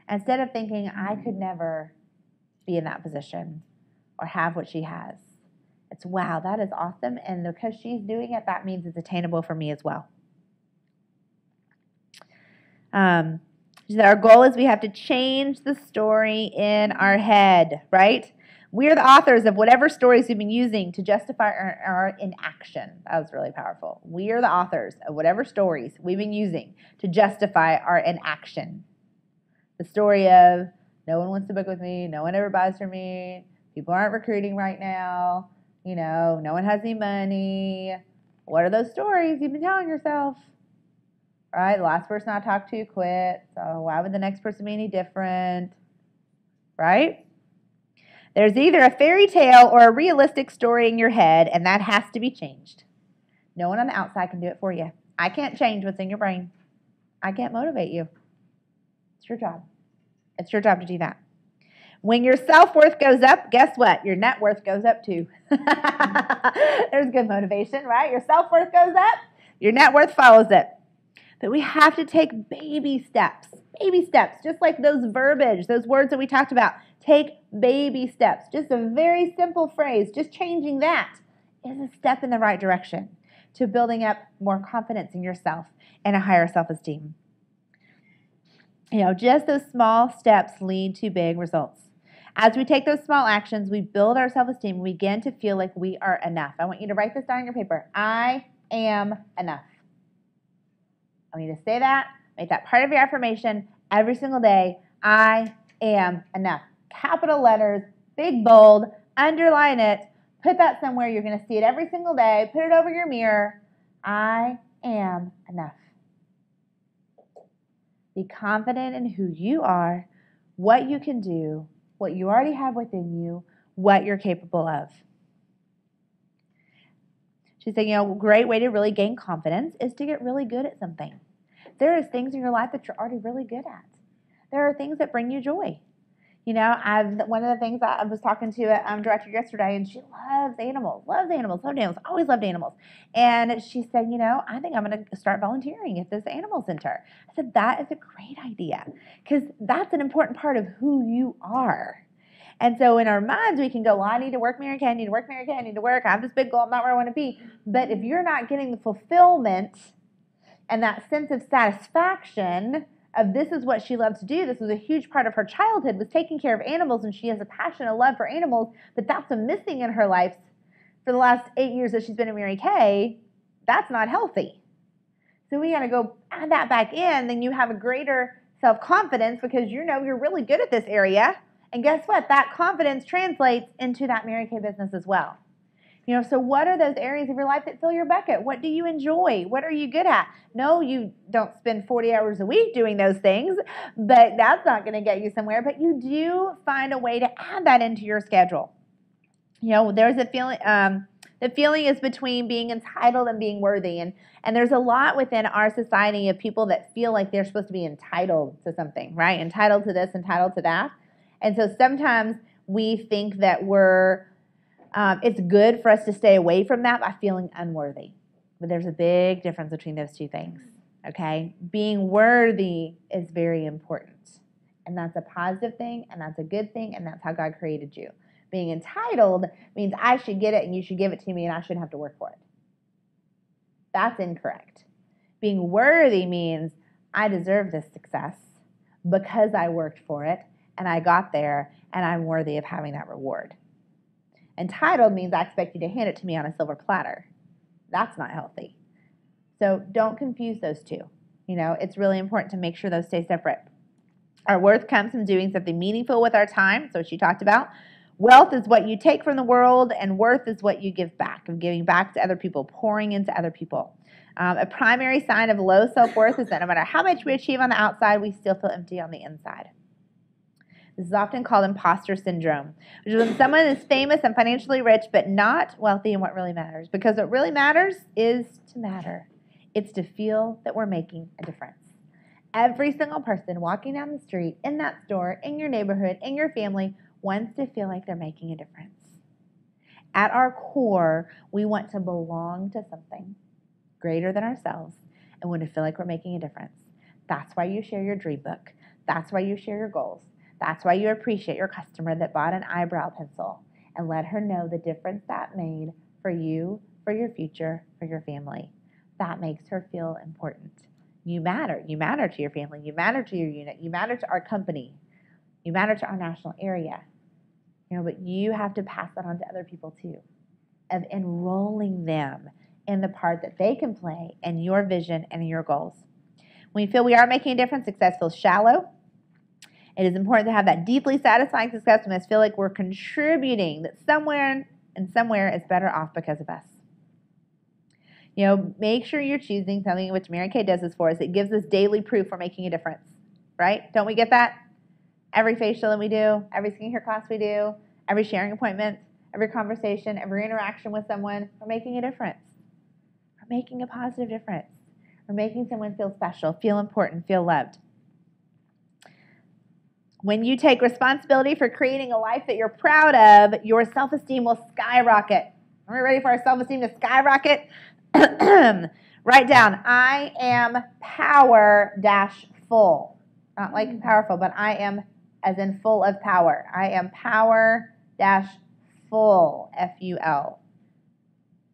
Instead of thinking, I could never be in that position or have what she has. It's, wow, that is awesome. And because she's doing it, that means it's attainable for me as well. Our goal is we have to change the story in our head, right? We're the authors of whatever stories we've been using to justify our inaction. That was really powerful. We are the authors of whatever stories we've been using to justify our inaction. The story of no one wants to book with me, no one ever buys from me, people aren't recruiting right now, no one has any money. What are those stories you've been telling yourself? Right? The last person I talked to quit, so why would the next person be any different? Right? There's either a fairy tale or a realistic story in your head, and that has to be changed. No one on the outside can do it for you. I can't change what's in your brain. I can't motivate you. It's your job. It's your job to do that. When your self-worth goes up, guess what? Your net worth goes up too. There's good motivation, right? Your self-worth goes up, your net worth follows it. But we have to take baby steps, just like those verbiage, those words that we talked about. Take baby steps. Just a very simple phrase, just changing that is a step in the right direction to building up more confidence in yourself and a higher self-esteem. Just those small steps lead to big results. As we take those small actions, we build our self-esteem. We begin to feel like we are enough. I want you to write this down on your paper. I am enough. I want you to say that. Make that part of your affirmation every single day. I am enough. Capital letters, big, bold, underline it. Put that somewhere. You're going to see it every single day. Put it over your mirror. I am enough. Be confident in who you are, what you can do, what you already have within you, what you're capable of. She's saying, a great way to really gain confidence is to get really good at something. There is things in your life that you're already really good at. There are things that bring you joy. One of the things I was talking to a director yesterday, and she loves animals, always loved animals. And she said, I think I'm going to start volunteering at this animal center. I said, that is a great idea, because that's an important part of who you are. And so in our minds, we can go, well, I need to work, Mary Kay, I need to work, Mary Kay, I need to work. I have this big goal, I'm not where I want to be. But if you're not getting the fulfillment and that sense of satisfaction of this is what she loved to do, this was a huge part of her childhood, was taking care of animals, and she has a passion, a love for animals, but that's a missing in her life for the last 8 years that she's been in Mary Kay. That's not healthy. So we got to go add that back in, then you have a greater self-confidence because you're really good at this area. And guess what? That confidence translates into that Mary Kay business as well. So what are those areas of your life that fill your bucket? What do you enjoy? What are you good at? No, you don't spend 40 hours a week doing those things, but that's not going to get you somewhere. But you do find a way to add that into your schedule. There's a feeling, the feeling is between being entitled and being worthy. And there's a lot within our society of people that feel like they're supposed to be entitled to something, right? Entitled to this, entitled to that. And so sometimes we think that it's good for us to stay away from that by feeling unworthy. But there's a big difference between those two things, okay? Being worthy is very important. And that's a positive thing, and that's a good thing, and that's how God created you. Being entitled means I should get it and you should give it to me and I shouldn't have to work for it. That's incorrect. Being worthy means I deserve this success because I worked for it and I got there and I'm worthy of having that reward. Entitled means I expect you to hand it to me on a silver platter. That's not healthy. So don't confuse those two. It's really important to make sure those stay separate. Our worth comes from doing something meaningful with our time. So she talked about wealth is what you take from the world, and worth is what you give back, of giving back to other people, pouring into other people. A primary sign of low self-worth is that no matter how much we achieve on the outside, we still feel empty on the inside. This is often called imposter syndrome, which is when someone is famous and financially rich but not wealthy in what really matters. Because what really matters is to matter. It's to feel that we're making a difference. Every single person walking down the street, in that store, in your neighborhood, in your family, wants to feel like they're making a difference. At our core, we want to belong to something greater than ourselves and want to feel like we're making a difference. That's why you share your dream book. That's why you share your goals. That's why you appreciate your customer that bought an eyebrow pencil and let her know the difference that made for you, for your future, for your family. That makes her feel important. You matter. You matter to your family. You matter to your unit. You matter to our company. You matter to our national area. But you have to pass that on to other people too, of enrolling them in the part that they can play in your vision and in your goals. When we feel we are making a difference, success feels shallow. It is important to have that deeply satisfying success and feel like we're contributing, that somewhere is better off because of us. Make sure you're choosing something, which Mary Kay does this for us. It gives us daily proof we're making a difference, right? Don't we get that? Every facial that we do, every skincare class we do, every sharing appointment, every conversation, every interaction with someone, we're making a difference. We're making a positive difference. We're making someone feel special, feel important, feel loved. When you take responsibility for creating a life that you're proud of, your self-esteem will skyrocket. Are we ready for our self-esteem to skyrocket? Write down, I am power-full. Not like powerful, but I am as in full of power. I am power-full, F-U-L.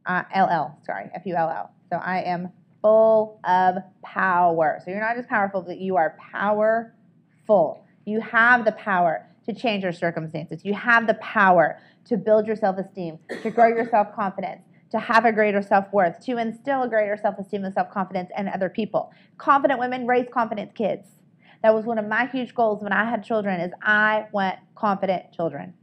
L-L, sorry, F-U-L-L. So I am full of power. So you're not just powerful, but you are powerful. You have the power to change your circumstances. You have the power to build your self-esteem, to grow your self-confidence, to have a greater self-worth, to instill a greater self-esteem and self-confidence in other people. Confident women raise confident kids. That was one of my huge goals when I had children, is I want confident children.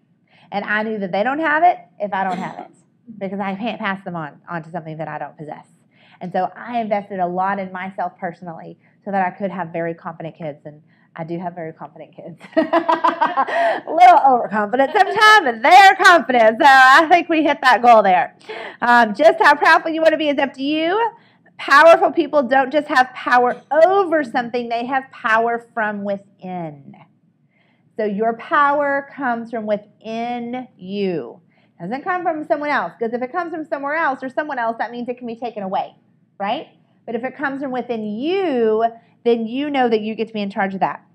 And I knew that they don't have it if I don't have it, because I can't pass them on to something that I don't possess. And so I invested a lot in myself personally so that I could have very confident kids. And I do have very confident kids. A little overconfident sometimes, but they're confident. So I think we hit that goal there. Just how powerful you want to be is up to you. Powerful people don't just have power over something, they have power from within. So your power comes from within you. It doesn't come from someone else, because if it comes from somewhere else or someone else, that means it can be taken away, right? But if it comes from within you, then you know that you get to be in charge of that.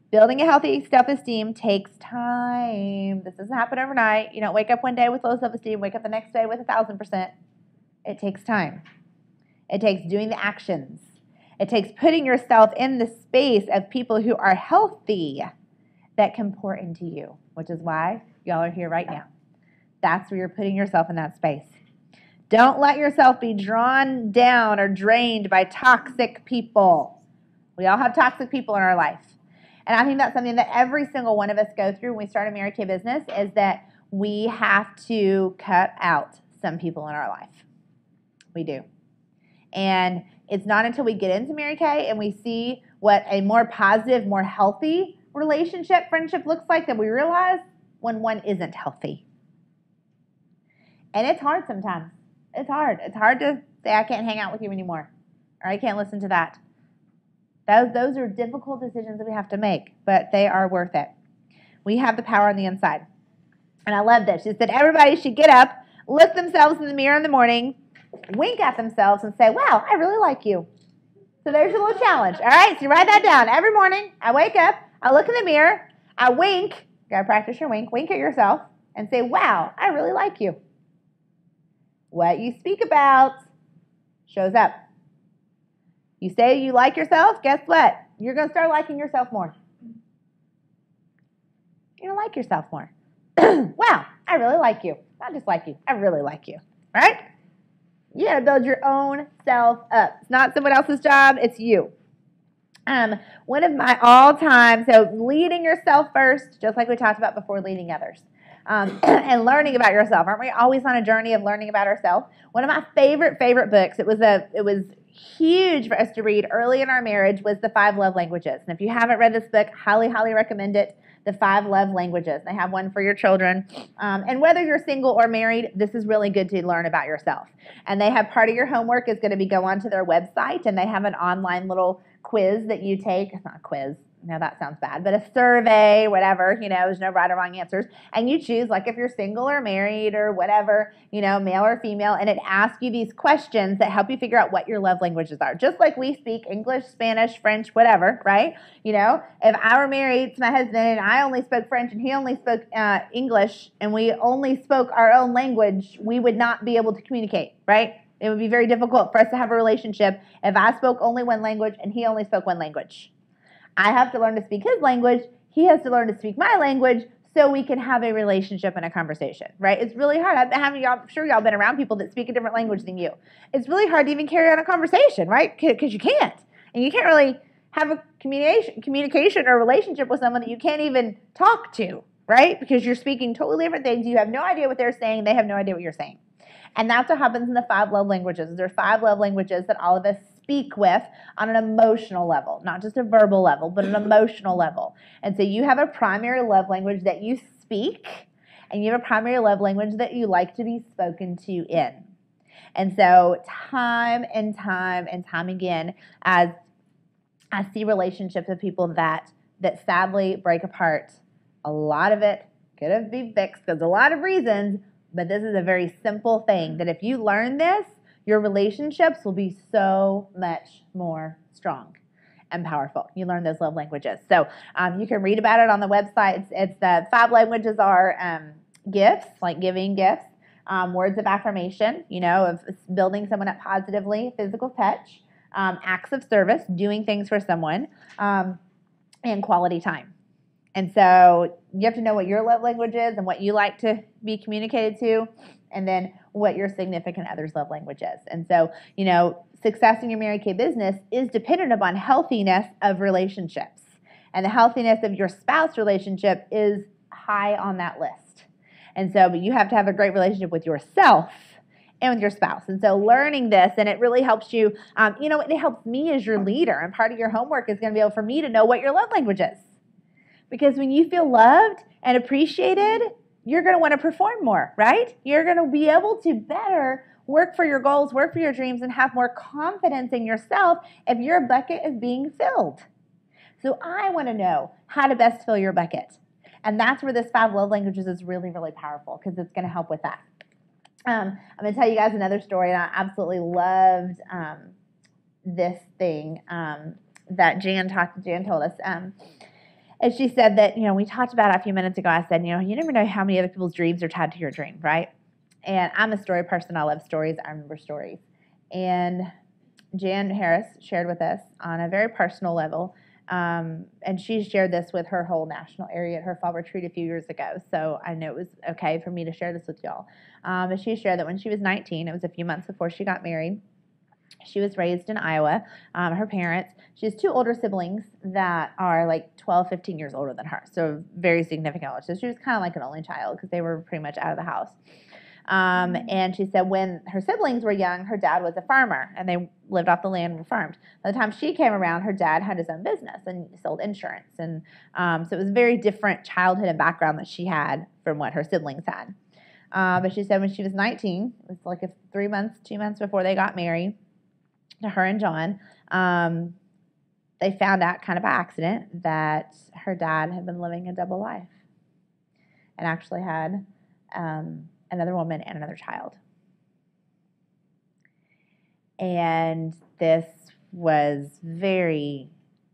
Building a healthy self-esteem takes time. This doesn't happen overnight. You don't wake up one day with low self-esteem, wake up the next day with 1,000%. It takes time. It takes doing the actions. It takes putting yourself in the space of people who are healthy that can pour into you, which is why y'all are here right now. That's where you're putting yourself in that space. Don't let yourself be drawn down or drained by toxic people. We all have toxic people in our life. And I think that's something that every single one of us go through when we start a Mary Kay business, is that we have to cut out some people in our life. We do. And it's not until we get into Mary Kay and we see what a more positive, more healthy relationship, friendship looks like, that we realize when one isn't healthy. And it's hard sometimes. It's hard. It's hard to say, I can't hang out with you anymore, or I can't listen to that. Those are difficult decisions that we have to make, but they are worth it. We have the power on the inside. And I love this. She said everybody should get up, look themselves in the mirror in the morning, wink at themselves, and say, wow, I really like you. So there's your little challenge. All right, so you write that down. Every morning, I wake up, I look in the mirror, I wink. You got to practice your wink. Wink at yourself and say, wow, I really like you. What you speak about shows up. You say you like yourself, guess what? You're going to start liking yourself more. You're going to like yourself more. Wow, I really like you. Not just like you, I really like you, right? You got to build your own self up. It's not someone else's job, it's you. One of my all-time, so leading yourself first, just like we talked about before, leading others. And learning about yourself. Aren't we always on a journey of learning about ourselves? One of my favorite books, it was huge for us to read early in our marriage, was The 5 Love Languages. And if you haven't read this book, highly, highly recommend it. The 5 Love Languages. They have one for your children. And whether you're single or married, this is really good to learn about yourself. And they have part of your homework is going to be go onto their website, and they have an online little quiz that you take. It's not a quiz. No, that sounds bad, but a survey, whatever, there's no right or wrong answers. And you choose, like, if you're single or married or whatever, male or female, and it asks you these questions that help you figure out what your love languages are. Just like we speak English, Spanish, French, whatever, right? If I were married to my husband and I only spoke French and he only spoke English, and we only spoke our own language, we would not be able to communicate, right? It would be very difficult for us to have a relationship if I spoke only one language and he only spoke one language. I have to learn to speak his language. He has to learn to speak my language so we can have a relationship and a conversation, right? It's really hard. I'm sure y'all been around people that speak a different language than you. It's really hard to even carry on a conversation, right? Because you can't. And you can't really have a communication or relationship with someone that you can't even talk to, right? Because you're speaking totally different things. You have no idea what they're saying. They have no idea what you're saying. And that's what happens in the 5 love languages. There are 5 love languages that all of us speak with on an emotional level, not just a verbal level, but an emotional level. And so you have a primary love language that you speak, and you have a primary love language that you like to be spoken to in. And so time and time and time again, as I see relationships with people that sadly break apart, a lot of it could have been fixed because a lot of reasons, but this is a very simple thing that if you learn this, your relationships will be so much more strong and powerful. You learn those love languages. So you can read about it on the website. It's the 5 languages are gifts, like giving gifts, words of affirmation, of building someone up positively, physical touch, acts of service, doing things for someone, and quality time. And so you have to know what your love language is and what you like to be communicated to, and then what your significant other's love language is. And so, success in your Mary Kay business is dependent upon healthiness of relationships. And the healthiness of your spouse relationship is high on that list. And so, but you have to have a great relationship with yourself and with your spouse. And so learning this, and it really helps you, it helps me as your leader. And part of your homework is going to be able for me to know what your love language is. Because when you feel loved and appreciated, you're going to want to perform more, right? You're going to be able to better work for your goals, work for your dreams, and have more confidence in yourself if your bucket is being filled. So I want to know how to best fill your bucket. And that's where this 5 love languages is really, really powerful, because it's going to help with that. I'm going to tell you guys another story, and I absolutely loved this thing that Jan told us. And she said that, we talked about it a few minutes ago. I said, you never know how many other people's dreams are tied to your dream, right? And I'm a story person. I love stories. I remember stories. And Jan Harris shared with us on a very personal level, and she shared this with her whole national area at her fall retreat a few years ago. So I know it was okay for me to share this with y'all. But she shared that when she was 19, it was a few months before she got married, she was raised in Iowa. Her parents, she has 2 older siblings that are like 12, 15 years older than her. So very significant. So she was kind of like an only child because they were pretty much out of the house. And she said when her siblings were young, her dad was a farmer and they lived off the land and farmed. By the time she came around, her dad had his own business and sold insurance. And so it was a very different childhood and background that she had from what her siblings had. But she said when she was 19, it was like 2 months before they got married, to her and John, they found out kind of by accident that her dad had been living a double life and actually had another woman and another child. And this was very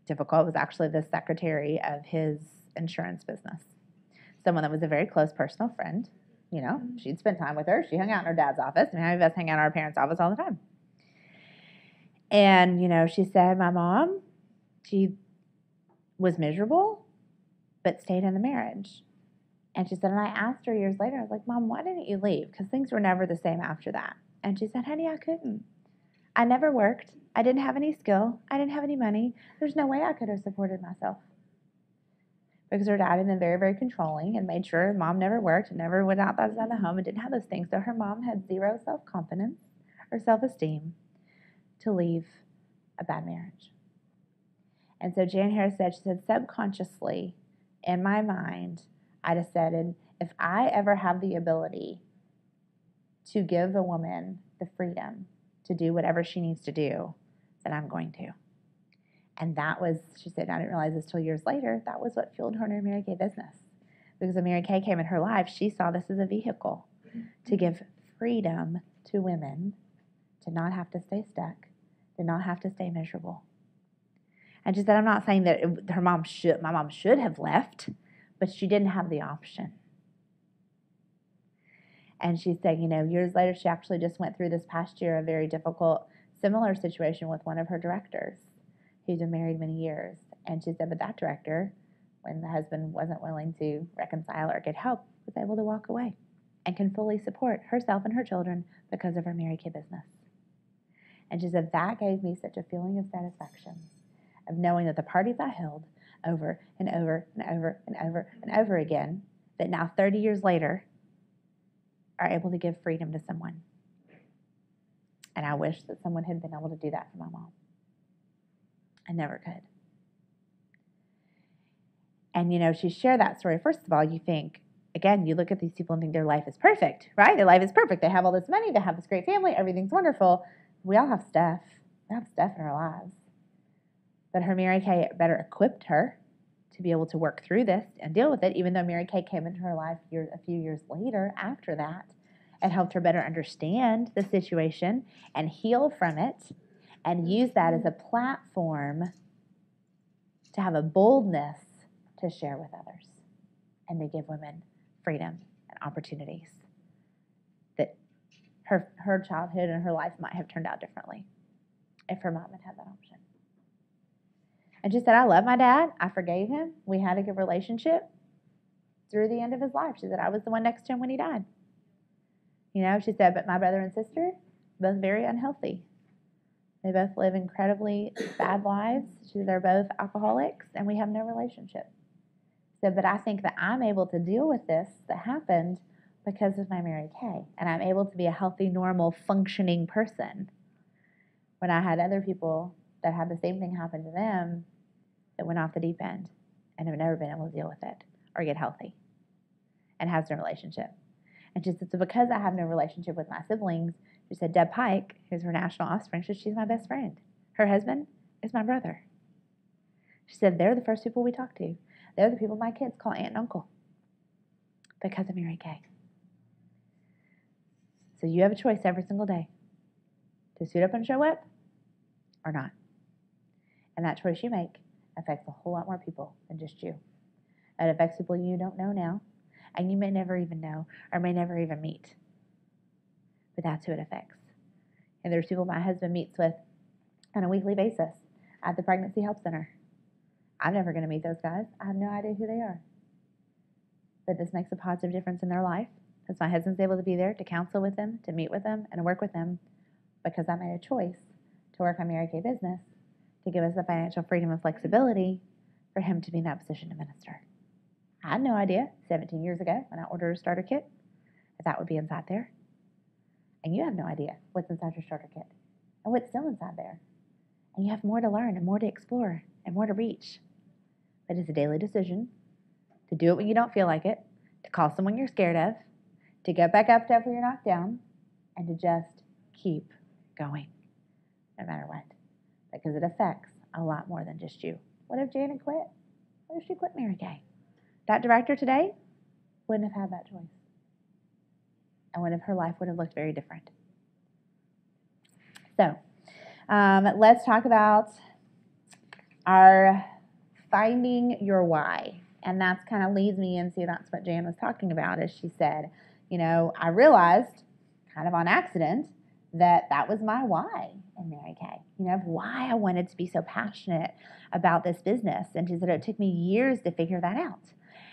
difficult. It was actually the secretary of his insurance business. someone that was a very close personal friend. You know, she'd spend time with her. She hung out in her dad's office. I mean, how many of us hang out in our parents' office all the time? And, you know, she said, my mom, she was miserable, but stayed in the marriage. And she said, and I asked her years later, I was like, Mom, why didn't you leave? Because things were never the same after that. And she said, honey, I couldn't. I never worked. I didn't have any skill. I didn't have any money. There's no way I could have supported myself. Because her dad had been very, very controlling and made sure mom never worked and never went outside the home and didn't have those things. So her mom had zero self-confidence or self-esteem to leave a bad marriage. And so Jan Harris said, she said, subconsciously, in my mind, I decided if I ever have the ability to give a woman the freedom to do whatever she needs to do, then I'm going to. And that was, she said, I didn't realize this till years later, that was what fueled her and her Mary Kay business. Because when Mary Kay came in her life, she saw this as a vehicle to give freedom to women to not have to stay stuck, to not have to stay miserable. And she said, I'm not saying that my mom should have left, but she didn't have the option. And she said, you know, years later, she actually just went through this past year a very difficult, similar situation with one of her directors who's been married many years. And she said, but that director, when the husband wasn't willing to reconcile or get help, was able to walk away and can fully support herself and her children because of her Mary Kay business. And she said, that gave me such a feeling of satisfaction of knowing that the parties I held over and over and over and over and over again, that now 30 years later, are able to give freedom to someone. And I wish that someone had been able to do that for my mom. I never could. And, you know, she shared that story. First of all, you think, again, you look at these people and think their life is perfect, right? Their life is perfect. They have all this money. They have this great family. Everything's wonderful. We all have stuff. We have stuff in our lives. But her Mary Kay better equipped her to be able to work through this and deal with it, even though Mary Kay came into her life a few years later after that and helped her better understand the situation and heal from it and use that as a platform to have a boldness to share with others and to give women freedom and opportunities that her childhood and her life might have turned out differently if her mom had had that option. And she said, I love my dad. I forgave him. We had a good relationship through the end of his life. She said, I was the one next to him when he died. You know, she said, but my brother and sister, both very unhealthy. They both live incredibly bad lives. She said, they're both alcoholics, and we have no relationship. She said, but I think that I'm able to deal with this that happened because of my Mary Kay. And I'm able to be a healthy, normal, functioning person. When I had other people that had the same thing happen to them, that went off the deep end and have never been able to deal with it or get healthy and has no relationship. And she said, so because I have no relationship with my siblings, she said, Deb Pike, who's her national offspring, she said, she's my best friend. Her husband is my brother. She said, they're the first people we talk to. They're the people my kids call aunt and uncle because of Mary Kay. So you have a choice every single day to suit up and show up or not. And that choice you make affects a whole lot more people than just you. It affects people you don't know now, and you may never even know or may never even meet. But that's who it affects. And there's people my husband meets with on a weekly basis at the Pregnancy Help Center. I'm never going to meet those guys. I have no idea who they are. But this makes a positive difference in their life because my husband's able to be there to counsel with them, to meet with them, and to work with them because I made a choice to work on Mary Kay business to give us the financial freedom and flexibility for him to be in that position to minister. I had no idea 17 years ago when I ordered a starter kit that would be inside there. And you have no idea what's inside your starter kit and what's still inside there. And you have more to learn and more to explore and more to reach. But it's a daily decision to do it when you don't feel like it, to call someone you're scared of, to get back up after you're knocked down, and to just keep going no matter what. Because it affects a lot more than just you. What if Janet quit? What if she quit Mary Kay? That director today wouldn't have had that choice. And what if her life would have looked very different? So, let's talk about our finding your why And that's kind of leads me into, that's what Jan was talking about, as she said, I realized kind of on accident that was my why in Mary Kay, why I wanted to be so passionate about this business. And she said it took me years to figure that out.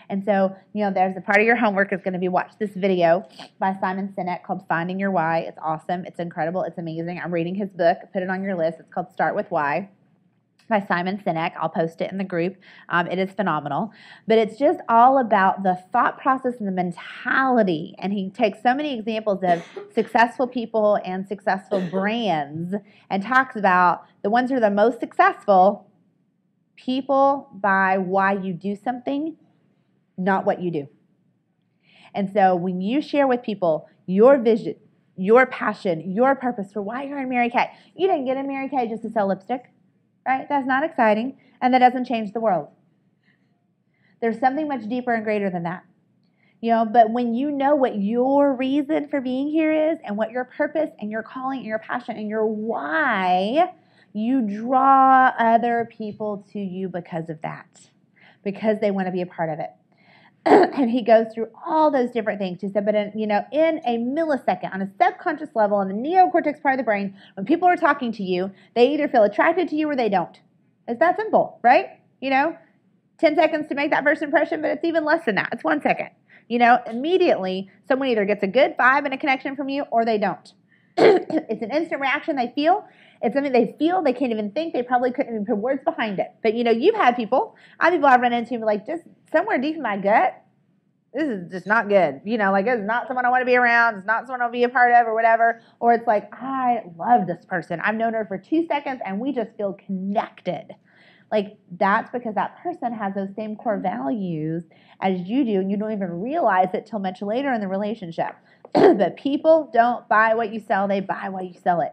And so, there's a part of your homework is going to be watch this video by Simon Sinek called Finding Your Why. It's awesome. It's incredible. It's amazing. I'm reading his book. Put it on your list. It's called Start With Why by Simon Sinek. I'll post it in the group. It is phenomenal. But it's just all about the thought process and the mentality. And he takes so many examples of successful people and successful brands and talks about the ones who are the most successful. People buy why you do something, not what you do. And so when you share with people your vision, your passion, your purpose for why you're in Mary Kay, you didn't get in Mary Kay just to sell lipstick, right? That's not exciting, and that doesn't change the world. There's something much deeper and greater than that. But when you know what your reason for being here is and what your purpose and your calling and your passion and your why, you draw other people to you because of that, because they want to be a part of it. And he goes through all those different things. He said, but in a millisecond, on a subconscious level, in the neocortex part of the brain, when people are talking to you, they either feel attracted to you or they don't. It's that simple, right? 10 seconds to make that first impression, but it's even less than that. It's 1 second. Immediately, someone either gets a good vibe and a connection from you or they don't. It's an instant reaction they feel. It's something they feel. They can't even think. They probably couldn't even put words behind it. But, you've had people. I've run into like just somewhere deep in my gut, this is just not good. Like it's not someone I want to be around. It's not someone I'll be a part of or whatever. Or it's like, I love this person. I've known her for 2 seconds and we just feel connected. Like that's because that person has those same core values as you do, and you don't even realize it till much later in the relationship. But people don't buy what you sell. They buy why you sell it.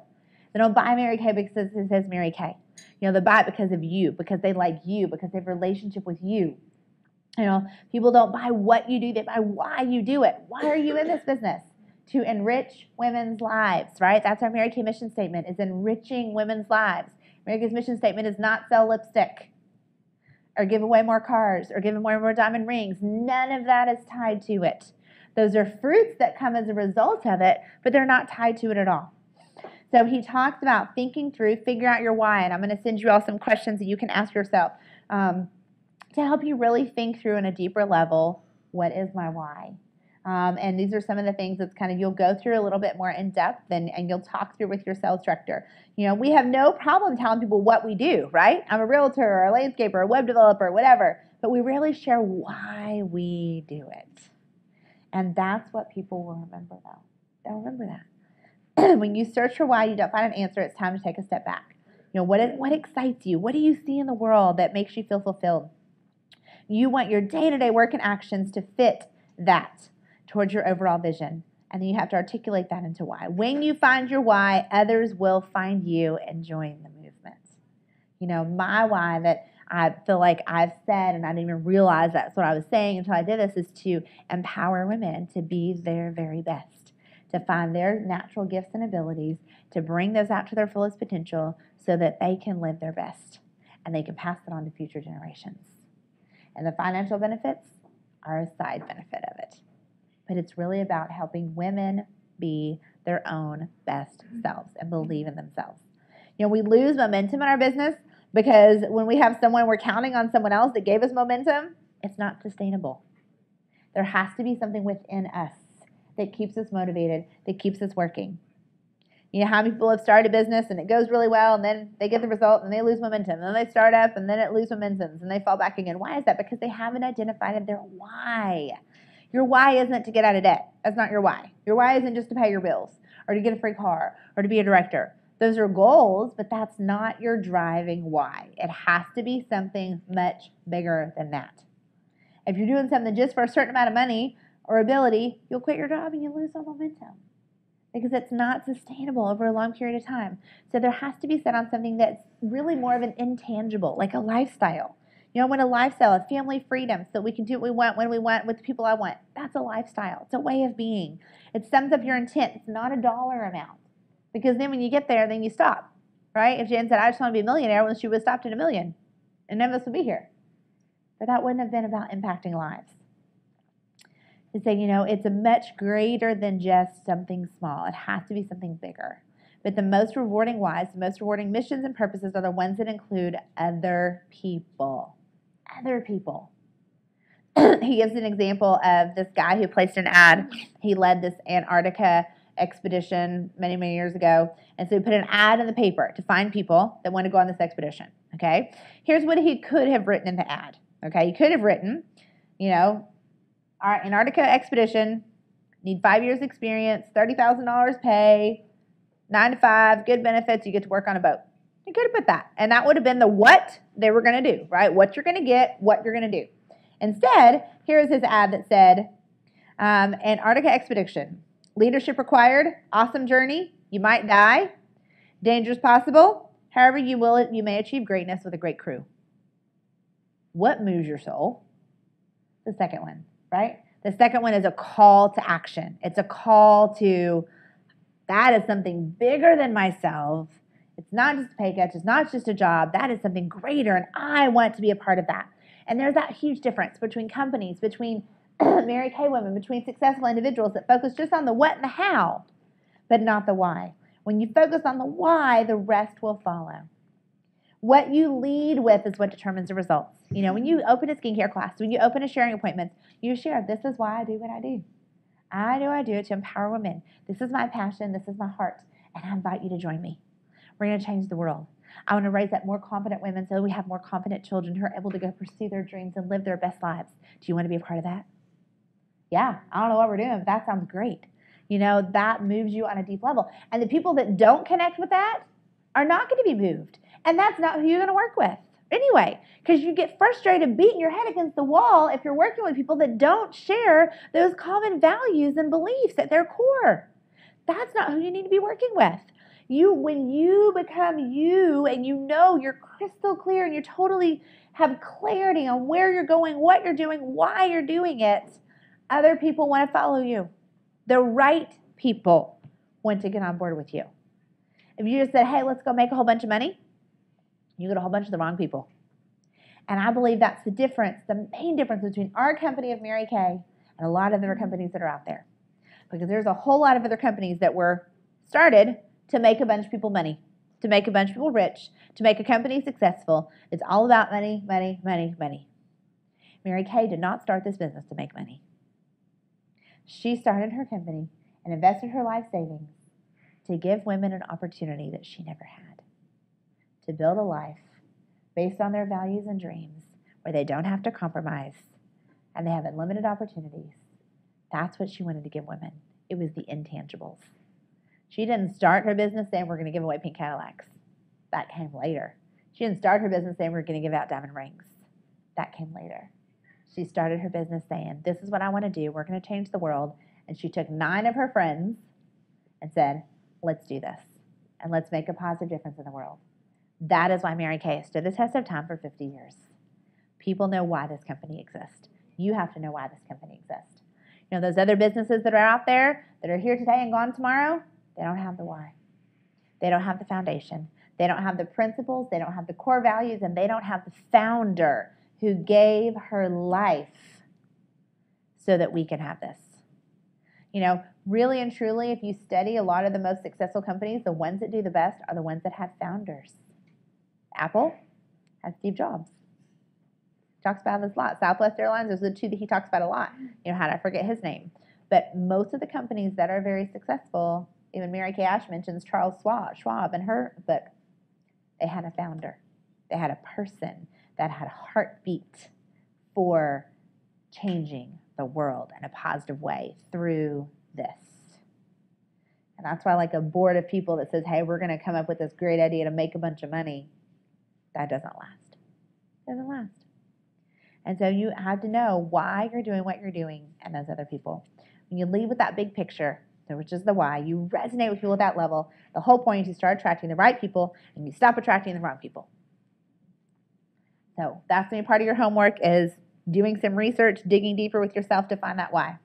They don't buy Mary Kay because it says Mary Kay. They buy it because of you, because they like you, because they have a relationship with you. People don't buy what you do. They buy why you do it. Why are you in this business? To enrich women's lives, right? That's our Mary Kay mission statement, is enriching women's lives. Mary Kay's mission statement is not sell lipstick or give away more cars or give away more diamond rings. None of that is tied to it. Those are fruits that come as a result of it, but they're not tied to it at all. So he talks about thinking through, figure out your why, and I'm going to send you all some questions that you can ask yourself to help you really think through on a deeper level, what is my why? And these are some of the things that's kind of, you'll go through a little bit more in depth and you'll talk through with your sales director. We have no problem telling people what we do, right? I'm a realtor or a landscaper, a web developer, whatever, but we rarely share why we do it. And that's what people will remember though. They'll remember that. When you search for why you don't find an answer, it's time to take a step back. What excites you? What do you see in the world that makes you feel fulfilled? You want your day-to-day work and actions to fit that towards your overall vision. And then you have to articulate that into why. When you find your why, others will find you and join the movement. My why that I feel like I've said, and I didn't even realize that's what I was saying until I did this, is to empower women to be their very best, to find their natural gifts and abilities, to bring those out to their fullest potential so that they can live their best and they can pass it on to future generations. And the financial benefits are a side benefit of it. But it's really about helping women be their own best selves and believe in themselves. We lose momentum in our business because when we have someone, we're counting on someone else that gave us momentum, it's not sustainable. There has to be something within us that keeps us motivated, that keeps us working. How many people have started a business and it goes really well and then they get the result and they lose momentum. And then they start up and then it loses momentum and they fall back again. Why is that? Because they haven't identified their why. Your why isn't to get out of debt. That's not your why. Your why isn't just to pay your bills or to get a free car or to be a director. Those are goals, but that's not your driving why. It has to be something much bigger than that. If you're doing something just for a certain amount of money or ability, you'll quit your job and you lose all momentum because it's not sustainable over a long period of time. So there has to be set on something that's really more of an intangible, like a lifestyle. I want a lifestyle of family freedom so we can do what we want, when we want, with the people I want. That's a lifestyle. It's a way of being. It sums up your intent. It's not a dollar amount. Because then when you get there, then you stop, right? If Jen said, I just want to be a millionaire, well, she would have stopped at $1 million. And none of us would be here. But that wouldn't have been about impacting lives. To say, it's a much greater than just something small. It has to be something bigger. But the most rewarding whys, the most rewarding missions and purposes are the ones that include other people. Other people. He gives an example of this guy who placed an ad. He led this Antarctica expedition many, many years ago. And so he put an ad in the paper to find people that want to go on this expedition. Okay? Here's what he could have written in the ad. Okay? He could have written, our Antarctica expedition, need 5 years experience, $30,000 pay, 9 to 5, good benefits, you get to work on a boat. You could have put that. And that would have been the what they were going to do, right? What you're going to get, what you're going to do. Instead, here's his ad that said, Antarctica expedition, leadership required, awesome journey, you might die, dangers possible, however you may achieve greatness with a great crew. What moves your soul? The second one, right? The second one is a call to action. It's a call to, that is something bigger than myself. It's not just a pay cut. It's not just a job. That is something greater, and I want to be a part of that. And there's that huge difference between companies, between Mary Kay women, between successful individuals that focus just on the what and the how, but not the why. When you focus on the why, the rest will follow. What you lead with is what determines the results. When you open a skincare class, when you open a sharing appointment, you share, this is why I do what I do. I do it to empower women. This is my passion. This is my heart. And I invite you to join me. We're going to change the world. I want to raise up more confident women so we have more confident children who are able to go pursue their dreams and live their best lives. Do you want to be a part of that? Yeah, I don't know what we're doing, but that sounds great. That moves you on a deep level. And the people that don't connect with that are not going to be moved. And that's not who you're going to work with anyway, because you get frustrated beating your head against the wall if you're working with people that don't share those common values and beliefs at their core. That's not who you need to be working with. When you become you and you're crystal clear and you totally have clarity on where you're going, what you're doing, why you're doing it, other people want to follow you. The right people want to get on board with you. If you just said, hey, let's go make a whole bunch of money, you get a whole bunch of the wrong people. And I believe that's the difference, the main difference between our company of Mary Kay and a lot of other companies that are out there. Because there's a whole lot of other companies that were started to make a bunch of people money, to make a bunch of people rich, to make a company successful. It's all about money, money, money, money. Mary Kay did not start this business to make money. She started her company and invested her life savings to give women an opportunity that she never had, to build a life based on their values and dreams where they don't have to compromise and they have unlimited opportunities. That's what she wanted to give women. It was the intangibles. She didn't start her business saying we're going to give away pink Cadillacs. That came later. She didn't start her business saying we're going to give out diamond rings. That came later. She started her business saying, this is what I want to do. We're going to change the world. And she took 9 of her friends and said, let's do this. And let's make a positive difference in the world. That is why Mary Kay stood the test of time for 50 years. People know why this company exists. You have to know why this company exists. Those other businesses that are out there that are here today and gone tomorrow, they don't have the why. They don't have the foundation. They don't have the principles. They don't have the core values. And they don't have the founder who gave her life so that we can have this. Really and truly, if you study a lot of the most successful companies, the ones that do the best are the ones that have founders. Apple has Steve Jobs. He talks about this a lot. Southwest Airlines, those are the 2 that he talks about a lot. How did I forget his name? But most of the companies that are very successful, even Mary Kay Ash mentions Charles Schwab in her book, they had a founder. They had a person that had a heartbeat for changing the world in a positive way through this. And that's why a board of people that says, hey, we're going to come up with this great idea to make a bunch of money, that doesn't last. It doesn't last. And so you have to know why you're doing what you're doing and those other people. When you lead with that big picture, which is the why, you resonate with people at that level, the whole point is you start attracting the right people and you stop attracting the wrong people. So that's going to be part of your homework, is doing some research, digging deeper with yourself to find that why.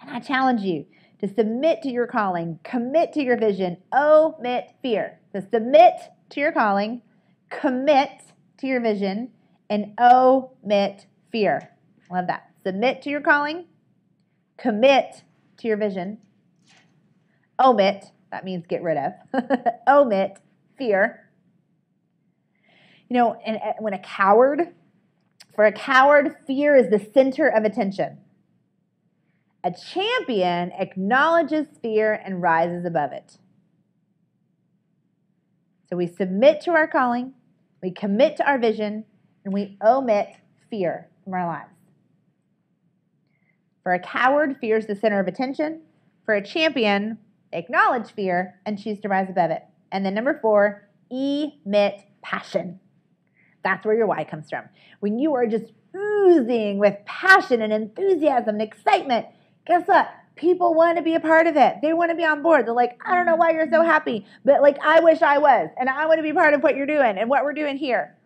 And I challenge you to submit to your calling, commit to your vision, omit fear. So submit to your calling, commit to your vision, and omit fear. Love that. Submit to your calling. Commit to your vision. Omit, that means get rid of. Omit, fear. You know, and when for a coward, fear is the center of attention. A champion acknowledges fear and rises above it. So we submit to our calling, we commit to our vision, and we omit fear from our lives. For a coward, fear is the center of attention. For a champion, acknowledge fear and choose to rise above it. And then number 4, emit passion. That's where your why comes from. When you are just oozing with passion and enthusiasm and excitement, guess what? People want to be a part of it. They want to be on board. They're like, I don't know why you're so happy, but like, I wish I was. And I want to be part of what you're doing and what we're doing here.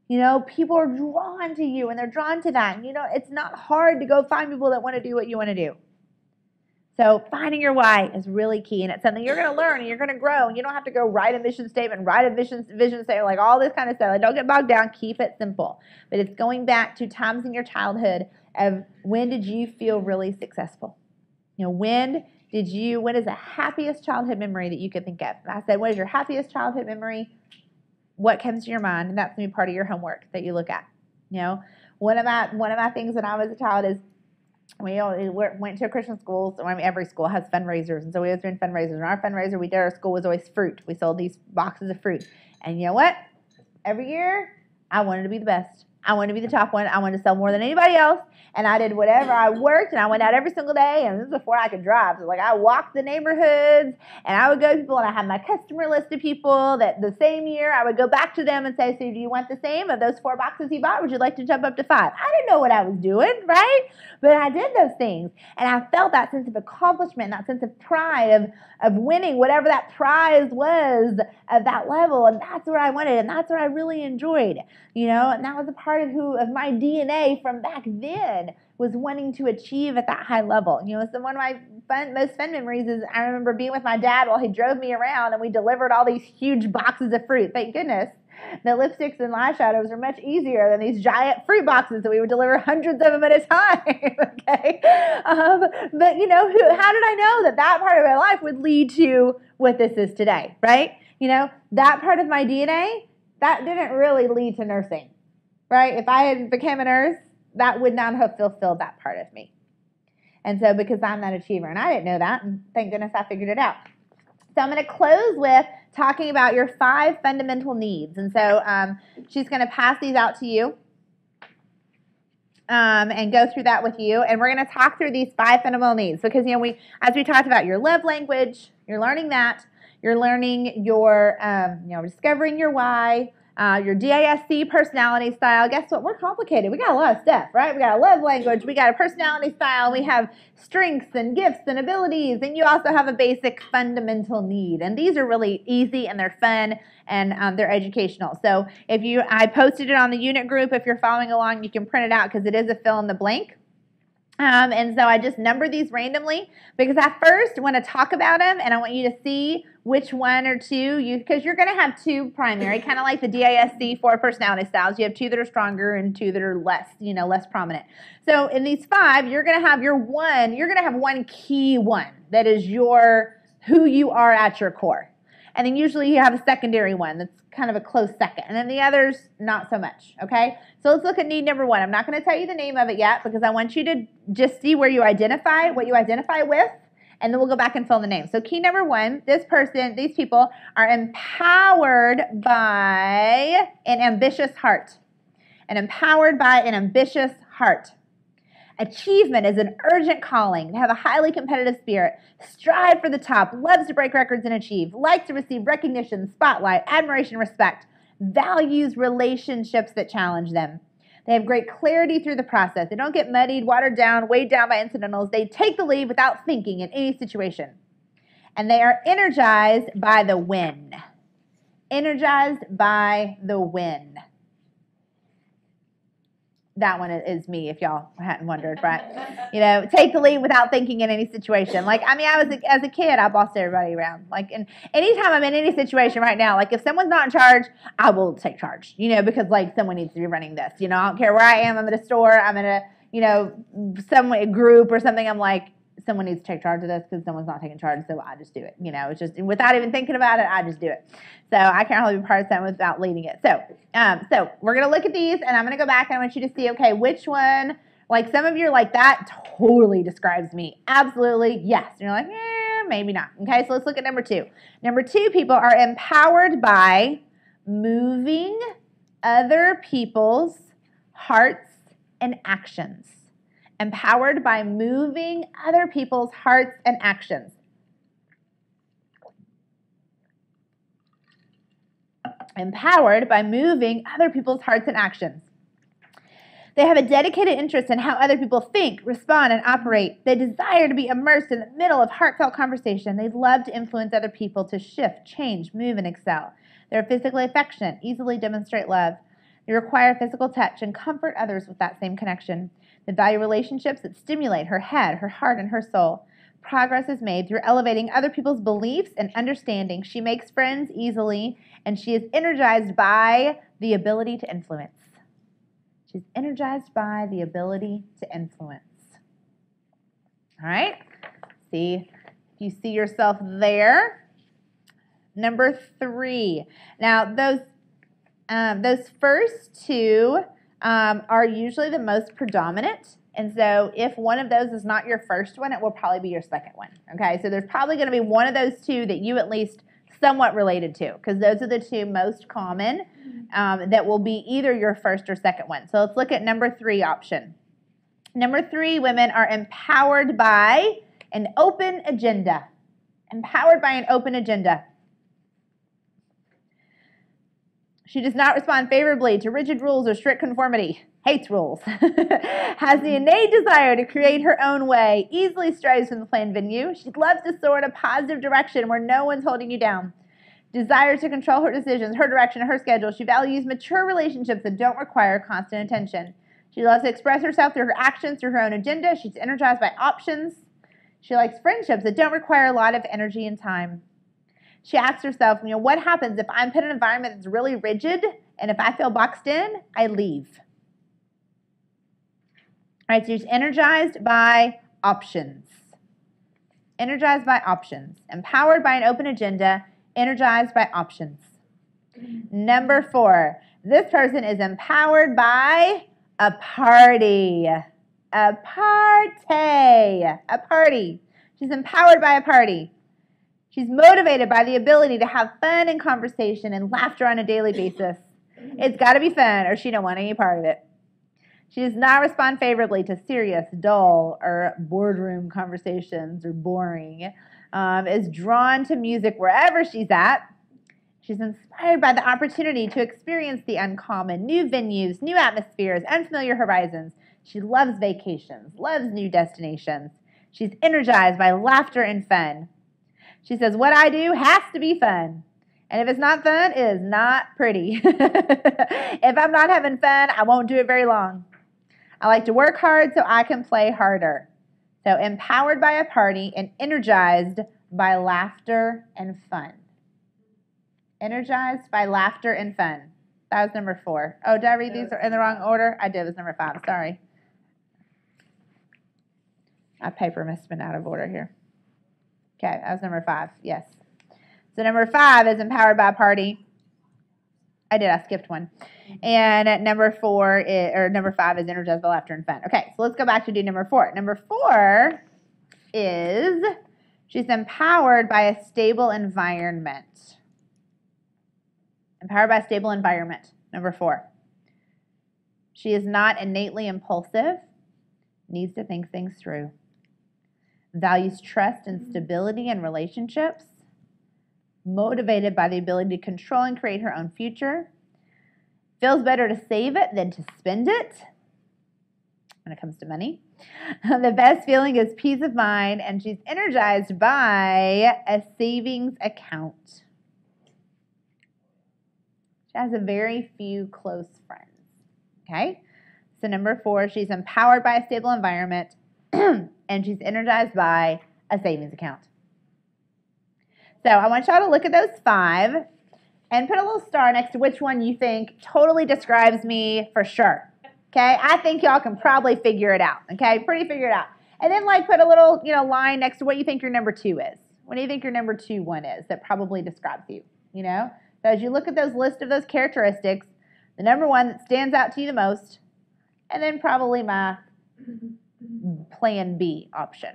You know, people are drawn to you and they're drawn to that. And, you know, it's not hard to go find people that want to do what you want to do. So finding your why is really key, and it's something you're going to learn and you're going to grow. And you don't have to go write a mission statement, write a vision statement, like all this kind of stuff. Like, don't get bogged down. Keep it simple. But it's going back to times in your childhood of when did you feel really successful? You know, when is the happiest childhood memory that you could think of? And I said, what is your happiest childhood memory? What comes to your mind? And that's going to be part of your homework that you look at. You know, one of my things when I was a child is we went to a Christian school. So every school has fundraisers, and so we always doing fundraisers. And our fundraiser we did at our school was always fruit. We sold these boxes of fruit, and you know what? Every year, I wanted to be the best. I wanted to be the top one. I wanted to sell more than anybody else. And I did whatever. I worked and I went out every single day. And this is before I could drive. So like I walked the neighborhoods and I would go to people and I had my customer list of people that the same year I would go back to them and say, so do you want the same of those 4 boxes you bought? Would you like to jump up to 5? I didn't know what I was doing, right? But I did those things. And I felt that sense of accomplishment, that sense of pride of winning whatever that prize was of that level. And that's what I wanted. And that's what I really enjoyed, you know, and that was a part of my DNA from back then, was wanting to achieve at that high level. You know, so one of my most fun memories is I remember being with my dad while he drove me around and we delivered all these huge boxes of fruit. Thank goodness. The lipsticks and eyeshadows are much easier than these giant fruit boxes that we would deliver hundreds of them at a time. Okay. But you know, how did I know that part of my life would lead to what this is today, right? You know, that part of my DNA, that didn't really lead to nursing, right? If I had become a nurse, that would not have fulfilled that part of me. And so because I'm that achiever, and I didn't know that, and thank goodness I figured it out. So I'm going to close with talking about your 5 fundamental needs. And so she's going to pass these out to you and go through that with you. And we're going to talk through these 5 fundamental needs because, you know, as we talked about your love language, you're learning that. You're learning your, discovering your why. Your DISC personality style. Guess what? We're complicated. We got a lot of stuff, right? We got a love language. We got a personality style. We have strengths and gifts and abilities. And you also have a basic fundamental need. And these are really easy and they're fun and they're educational. So I posted it on the unit group. If you're following along, you can print it out because it is a fill in the blank. And so I just number these randomly because I first want to talk about them and I want you to see which one or two because you're going to have 2 primary, kind of like the DISC 4 personality styles. You have 2 that are stronger and 2 that are less prominent. So in these 5, you're going to have one key one that is who you are at your core. And then usually you have a secondary one that's kind of a close second. And then the others, not so much, okay? So let's look at need number 1. I'm not going to tell you the name of it yet because I want you to just see what you identify with, and then we'll go back and fill the name. So key number 1, these people are empowered by an ambitious heart. And empowered by an ambitious heart. Achievement is an urgent calling. They have a highly competitive spirit, strive for the top, loves to break records and achieve, likes to receive recognition, spotlight, admiration, respect, values relationships that challenge them. They have great clarity through the process. They don't get muddied, watered down, weighed down by incidentals. They take the lead without thinking in any situation. And they are energized by the win. Energized by the win. That one is me, if y'all hadn't wondered, right? You know, take the lead without thinking in any situation. Like, I mean, as a kid, I bossed everybody around. Like, and anytime I'm in any situation right now, like if someone's not in charge, I will take charge, you know, because like someone needs to be running this. You know, I don't care where I am. I'm at a store. I'm in a, you know, a group or something. I'm like, someone needs to take charge of this because someone's not taking charge, so I just do it. You know, it's just without even thinking about it, I just do it. So I can't really be part of something without leading it. So we're going to look at these, and I'm going to go back, and I want you to see, okay, which one, like some of you are like, that totally describes me. Absolutely, yes. And you're like, maybe not. Okay, so let's look at number 2. Number 2, people are empowered by moving other people's hearts and actions. Empowered by moving other people's hearts and actions. Empowered by moving other people's hearts and actions. They have a dedicated interest in how other people think, respond, and operate. They desire to be immersed in the middle of heartfelt conversation. They love to influence other people to shift, change, move, and excel. They're physically affectionate, easily demonstrate love. They require physical touch and comfort others with that same connection. They value relationships that stimulate her head, her heart, and her soul. Progress is made through elevating other people's beliefs and understanding. She makes friends easily, and she is energized by the ability to influence. She's energized by the ability to influence. All right? See if you see yourself there. Number 3. Now, those first 2 are usually the most predominant. And so if one of those is not your first one, it will probably be your second one. Okay, so there's probably going to be one of those 2 that you at least somewhat related to, because those are the 2 most common that will be either your first or second one. So let's look at number 3 option. Number 3, women are empowered by an open agenda. Empowered by an open agenda. She does not respond favorably to rigid rules or strict conformity. Hates rules. Has the innate desire to create her own way. Easily strays from the planned venue. She loves to soar in a positive direction where no one's holding you down. Desires to control her decisions, her direction, and her schedule. She values mature relationships that don't require constant attention. She loves to express herself through her actions, through her own agenda. She's energized by options. She likes friendships that don't require a lot of energy and time. She asks herself, you know, what happens if I'm put in an environment that's really rigid, and if I feel boxed in, I leave. All right, so she's energized by options. Energized by options. Empowered by an open agenda. Energized by options. Number 4, this person is empowered by a party. A party. A party. She's empowered by a party. She's motivated by the ability to have fun and conversation and laughter on a daily basis. It's got to be fun or she don't want any part of it. She does not respond favorably to serious, dull, or boardroom conversations or boring. Is drawn to music wherever she's at. She's inspired by the opportunity to experience the uncommon, new venues, new atmospheres, unfamiliar horizons. She loves vacations, loves new destinations. She's energized by laughter and fun. She says, what I do has to be fun. And if it's not fun, it is not pretty. If I'm not having fun, I won't do it very long. I like to work hard so I can play harder. So empowered by a party and energized by laughter and fun. Energized by laughter and fun. That was number 4. Oh, did I read these in the wrong order? I did. It was number 5. Sorry. My paper must have been out of order here. Okay, that was number 5. Yes. So number 5 is empowered by a party. I skipped one. And number 5 is energized by laughter and fun. Okay, so let's go back to do number 4. Number 4 is she's empowered by a stable environment. Empowered by a stable environment. Number 4. She is not innately impulsive. Needs to think things through. Values trust and stability in relationships. Motivated by the ability to control and create her own future. Feels better to save it than to spend it when it comes to money. The best feeling is peace of mind, and she's energized by a savings account. She has a very few close friends. Okay? So number 4, she's empowered by a stable environment, and she's energized by a savings account. So I want y'all to look at those 5 and put a little star next to which one you think totally describes me for sure. Okay, I think y'all can probably figure it out. Okay, pretty figure it out. And then like put a little, line next to what you think your number 2 is. What do you think your number 2 one is that probably describes you? So as you look at those list of those characteristics, the number 1 that stands out to you the most, and then probably my plan B option.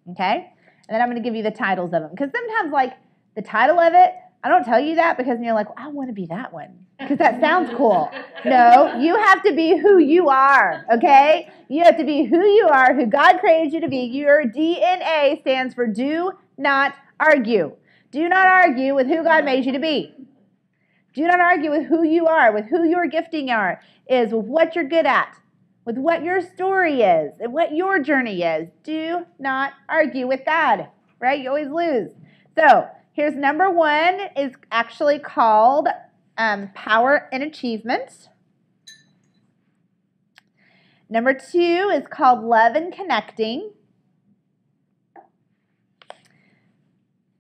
Okay, and then I'm going to give you the titles of them, because sometimes like the title of it, I don't tell you that because you're like, well, I want to be that one because that sounds cool. No, you have to be who you are, okay? You have to be who you are, who God created you to be. Your DNA stands for do not argue. Do not argue with who God made you to be. Do not argue with who you are, with who your gifting is, with what you're good at, with what your story is, and what your journey is. Do not argue with God, right? You always lose. So here's number 1 is actually called power and achievement. Number 2 is called love and connecting.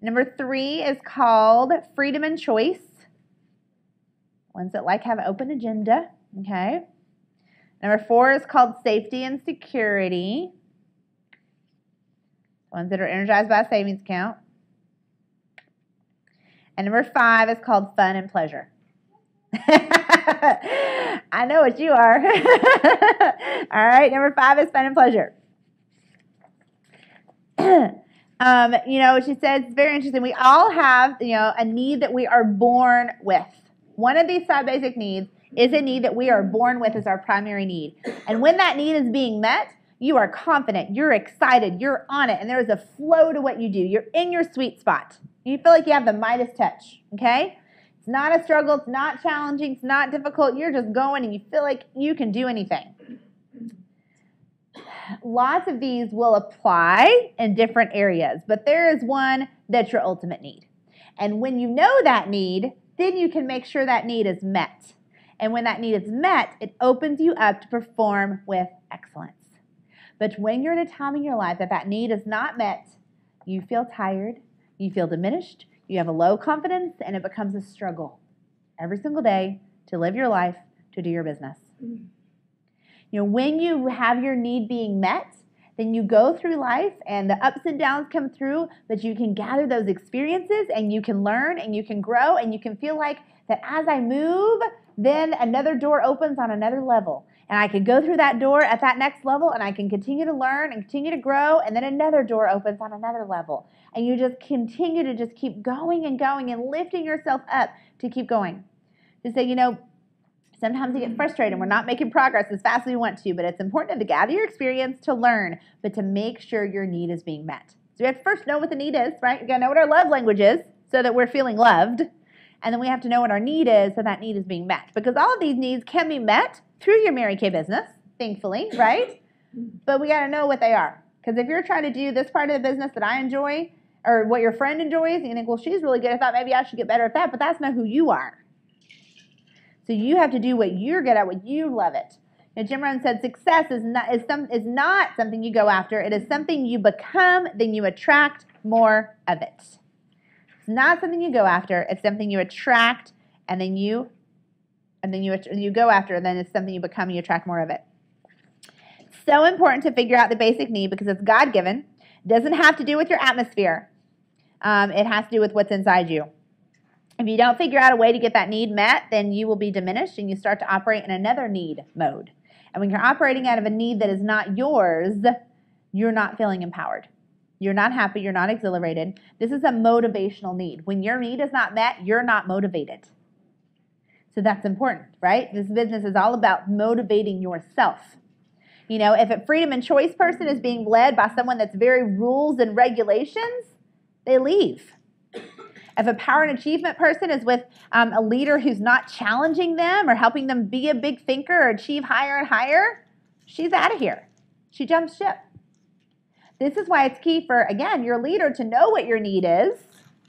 Number 3 is called freedom and choice. Ones that have an open agenda, okay? Number 4 is called safety and security. Ones that are energized by a savings account. And number 5 is called fun and pleasure. I know what you are. All right, number 5 is fun and pleasure. She says, it's very interesting. We all have, a need that we are born with. One of these 5 basic needs is a need that we are born with as our primary need. And when that need is being met, you are confident, you're excited, you're on it, and there is a flow to what you do. You're in your sweet spot. You feel like you have the Midas touch, okay? It's not a struggle, it's not challenging, it's not difficult. You're just going and you feel like you can do anything. Lots of these will apply in different areas, but there is one that's your ultimate need. And when you know that need, then you can make sure that need is met. And when that need is met, it opens you up to perform with excellence. But when you're in a time in your life that need is not met, you feel tired, you feel diminished, you have a low confidence, and it becomes a struggle every single day to live your life, to do your business. When you have your need being met, then you go through life and the ups and downs come through, but you can gather those experiences and you can learn and you can grow and you can feel like that as I move, then another door opens on another level. And I can go through that door at that next level and I can continue to learn and continue to grow, and then another door opens on another level. And you just continue to just keep going and going and lifting yourself up to keep going. To say, sometimes you get frustrated and we're not making progress as fast as we want to, but it's important to gather your experience, to learn, but to make sure your need is being met. So we have to first know what the need is, right? We got to know what our love language is so that we're feeling loved. And then we have to know what our need is so that need is being met. Because all of these needs can be met through your Mary Kay business, thankfully, right? But we got to know what they are. Because if you're trying to do this part of the business that I enjoy, or what your friend enjoys, and you think, well, she's really good, I thought maybe I should get better at that, but that's not who you are. So you have to do what you're good at, what you love it. And Jim Rohn said success is not something you go after. It is something you become, then you attract more of it. It's not something you go after. It's something you attract, and then you go after, and then it's something you become, you attract more of it. So important to figure out the basic need because it's God-given. It doesn't have to do with your atmosphere. It has to do with what's inside you. If you don't figure out a way to get that need met, then you will be diminished and you start to operate in another need mode. And when you're operating out of a need that is not yours, you're not feeling empowered. You're not happy. You're not exhilarated. This is a motivational need. When your need is not met, you're not motivated. So that's important, right? This business is all about motivating yourself. If a freedom and choice person is being led by someone that's very rules and regulations, they leave. If a power and achievement person is with a leader who's not challenging them or helping them be a big thinker or achieve higher and higher, she's out of here. She jumps ship. This is why it's key for, again, your leader to know what your need is.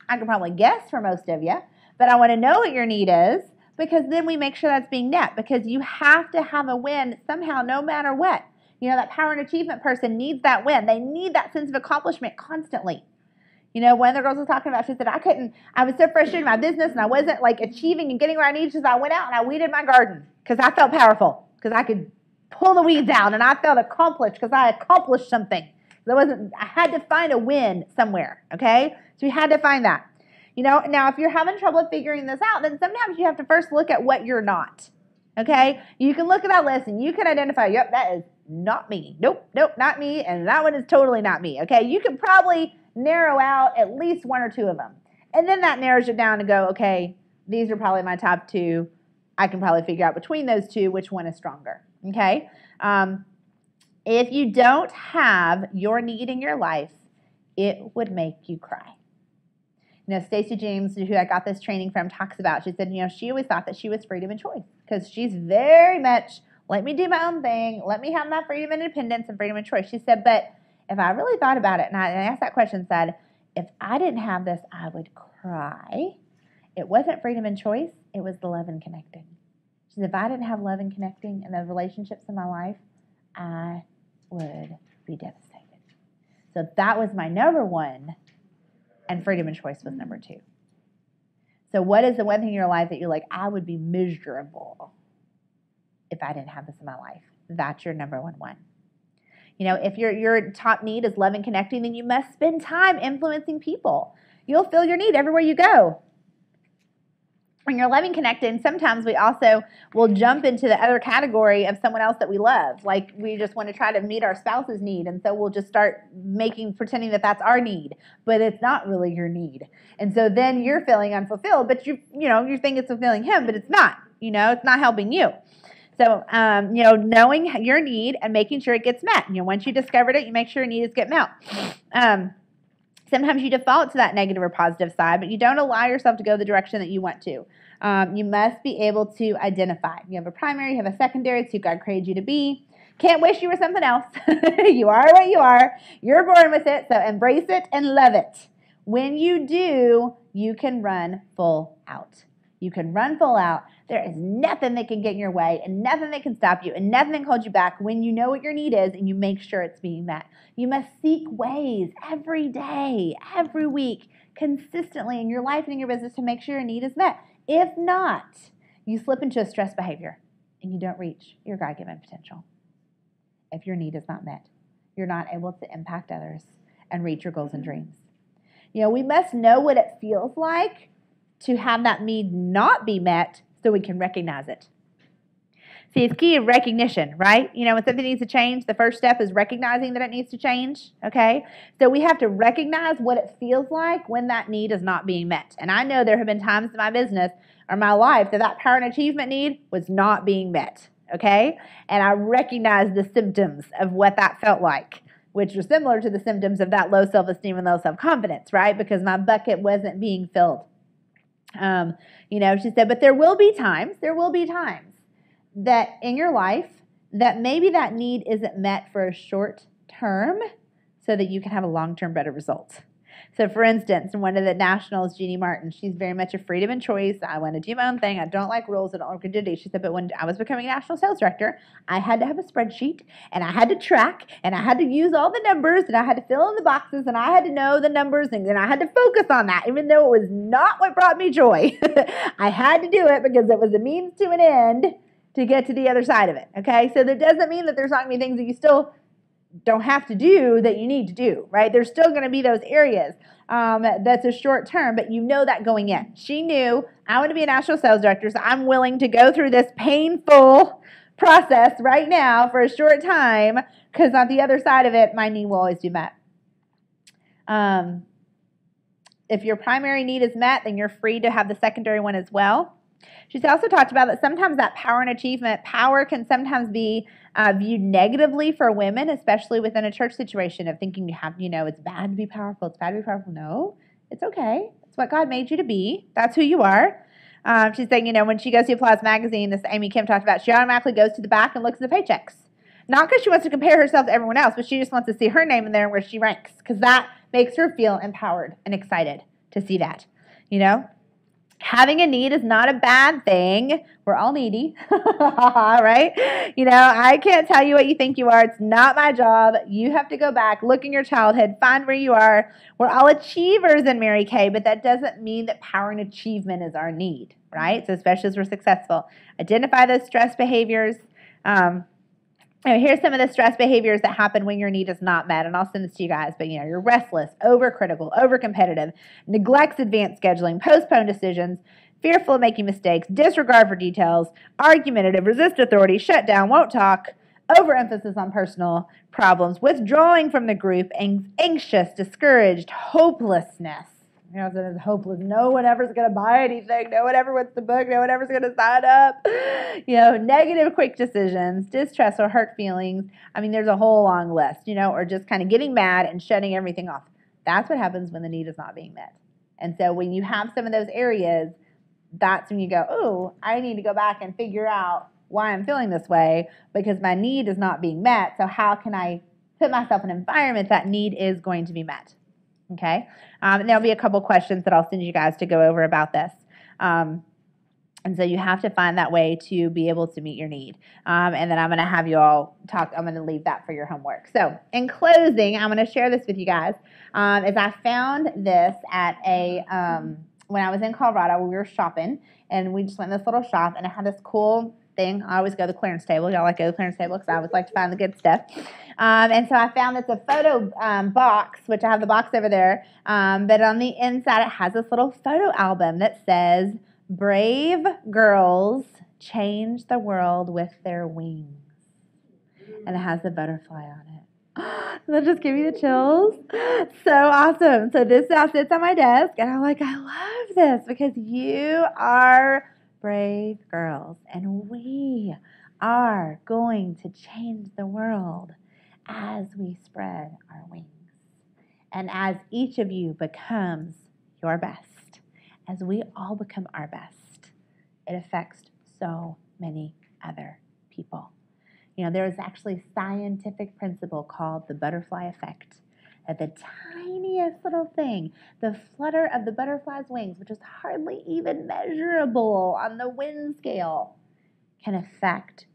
I can probably guess for most of you, but I want to know what your need is. because then we make sure that's being met, because you have to have a win somehow, no matter what. You know, that power and achievement person needs that win. They need that sense of accomplishment constantly. You know, one of the girls was talking about, she said, I was so frustrated in my business and I wasn't like achieving and getting where I needed to, so I went out and I weeded my garden because I felt powerful, because I could pull the weeds out, and I felt accomplished because I accomplished something. I had to find a win somewhere, okay? So you had to find that. You know, now if you're having trouble figuring this out, then sometimes you have to first look at what you're not, okay? You can look at that list and you can identify, yep, that is not me. Nope, not me, and that one is totally not me, okay? You can probably narrow out at least one or two of them. And then that narrows it down to go, okay, these are probably my top two. I can probably figure out between those two which one is stronger, okay? If you don't have your need in your life, it would make you cry. You know, Stacey James, who I got this training from, talks about, she said, you know, she always thought that she was freedom and choice, because she's very much, let me do my own thing, let me have my freedom and independence and freedom and choice. She said, but if I really thought about it, and I asked that question, said, if I didn't have this, I would cry. It wasn't freedom and choice, it was the love and connecting. She said, if I didn't have love and connecting and the relationships in my life, I would be devastated. So that was my number one, and freedom and choice was number two. So what is the one thing in your life that you're like, I would be miserable if I didn't have this in my life? That's your number one. You know, if your top need is love and connecting, then you must spend time influencing people. You'll feel your need everywhere you go. When you're loving connected, sometimes we also will jump into the other category of someone else that we love. Like we just want to try to meet our spouse's need, and so we'll just start pretending that that's our need, but it's not really your need. And so then you're feeling unfulfilled, but you think it's fulfilling him, but it's not. You know, it's not helping you. So, knowing your need and making sure it gets met. You know, once you discovered it, you make sure your needs get met. Sometimes you default to that negative or positive side, but you don't allow yourself to go the direction that you want to. You must be able to identify. You have a primary, you have a secondary. It's who God created you to be. Can't wish you were something else. You are what you are. You're born with it, so embrace it and love it. When you do, you can run full out. You can run full out. There is nothing that can get in your way and nothing that can stop you and nothing that can hold you back when you know what your need is and you make sure it's being met. You must seek ways every day, every week, consistently in your life and in your business to make sure your need is met. If not, you slip into a stress behavior and you don't reach your God-given potential. If your need is not met, you're not able to impact others and reach your goals and dreams. You know, we must know what it feels like to have that need not be met so we can recognize it. See, it's key of recognition, right? You know, when something needs to change, the first step is recognizing that it needs to change, okay? So we have to recognize what it feels like when that need is not being met. And I know there have been times in my business or my life that power and achievement need was not being met, okay? And I recognized the symptoms of what that felt like, which were similar to the symptoms of that low self-esteem and low self-confidence, right? Because my bucket wasn't being filled. She said, but there will be times that in your life that maybe that need isn't met for a short term so that you can have a long-term better result. So for instance, one of the nationals, Jeannie Martin, she's very much a freedom and choice. I want to do my own thing. I don't like rules. I don't like rigidity. She said, but when I was becoming national sales director, I had to have a spreadsheet and I had to track and I had to use all the numbers and I had to fill in the boxes and I had to know the numbers and then I had to focus on that, even though it was not what brought me joy. I had to do it because it was a means to an end to get to the other side of it. Okay, so that doesn't mean that there's not going to be things that you still don't have to do that you need to do, right? There's still going to be those areas that's a short term, but you know that going in. She knew, I want to be a national sales director, so I'm willing to go through this painful process right now for a short time because on the other side of it, my need will always be met. If your primary need is met, then you're free to have the secondary one as well. She's also talked about that sometimes that power and achievement, power can sometimes be viewed negatively for women, especially within a church situation of thinking it's bad to be powerful. It's bad to be powerful. No, it's okay. It's what God made you to be. That's who you are. She's saying, when she goes to Applause Magazine, this Amy Kim talked about, she automatically goes to the back and looks at the paychecks. Not because she wants to compare herself to everyone else, but she just wants to see her name in there and where she ranks because that makes her feel empowered and excited to see that, Having a need is not a bad thing. We're all needy, right? You know, I can't tell you what you think you are. It's not my job. You have to go back, look in your childhood, find where you are. We're all achievers in Mary Kay, but that doesn't mean that power and achievement is our need, right? So especially as we're successful. Identify those stress behaviors. Here's some of the stress behaviors that happen when your need is not met, and I'll send this to you guys, but you're restless, overcritical, overcompetitive, neglects advanced scheduling, postpone decisions, fearful of making mistakes, disregard for details, argumentative, resist authority, shut down, won't talk, overemphasis on personal problems, withdrawing from the group, anxious, discouraged, hopelessness. You know, it's hopeless. No one ever's going to buy anything. No one ever wants to book. No one ever's going to sign up. You know, negative, quick decisions, distress or hurt feelings. I mean, there's a whole long list, you know, or just kind of getting mad and shutting everything off. That's what happens when the need is not being met. And so when you have some of those areas, that's when you go, oh, I need to go back and figure out why I'm feeling this way because my need is not being met. So how can I put myself in an environment that need is going to be met? Okay, and there'll be a couple questions that I'll send you guys to go over about this. And so you have to find that way to be able to meet your need. And then I'm going to have you all talk. I'm going to leave that for your homework. So in closing, I'm going to share this with you guys. As I found this at when I was in Colorado, we were shopping, and we just went in this little shop, and it had this cool thing. I always go to the clearance table. Y'all like go to the clearance table because I always like to find the good stuff. And so I found it's a photo box, which I have the box over there. But on the inside, it has this little photo album that says, "Brave girls change the world with their wings." And it has a butterfly on it. That just give me the chills. So awesome. So this now sits on my desk, and I'm like, I love this because you are brave girls, and we are going to change the world as we spread our wings. And as each of you becomes your best, as we all become our best, it affects so many other people. You know, there is actually a scientific principle called the butterfly effect. That the tiniest little thing, the flutter of the butterfly's wings, which is hardly even measurable on the wind scale, can affect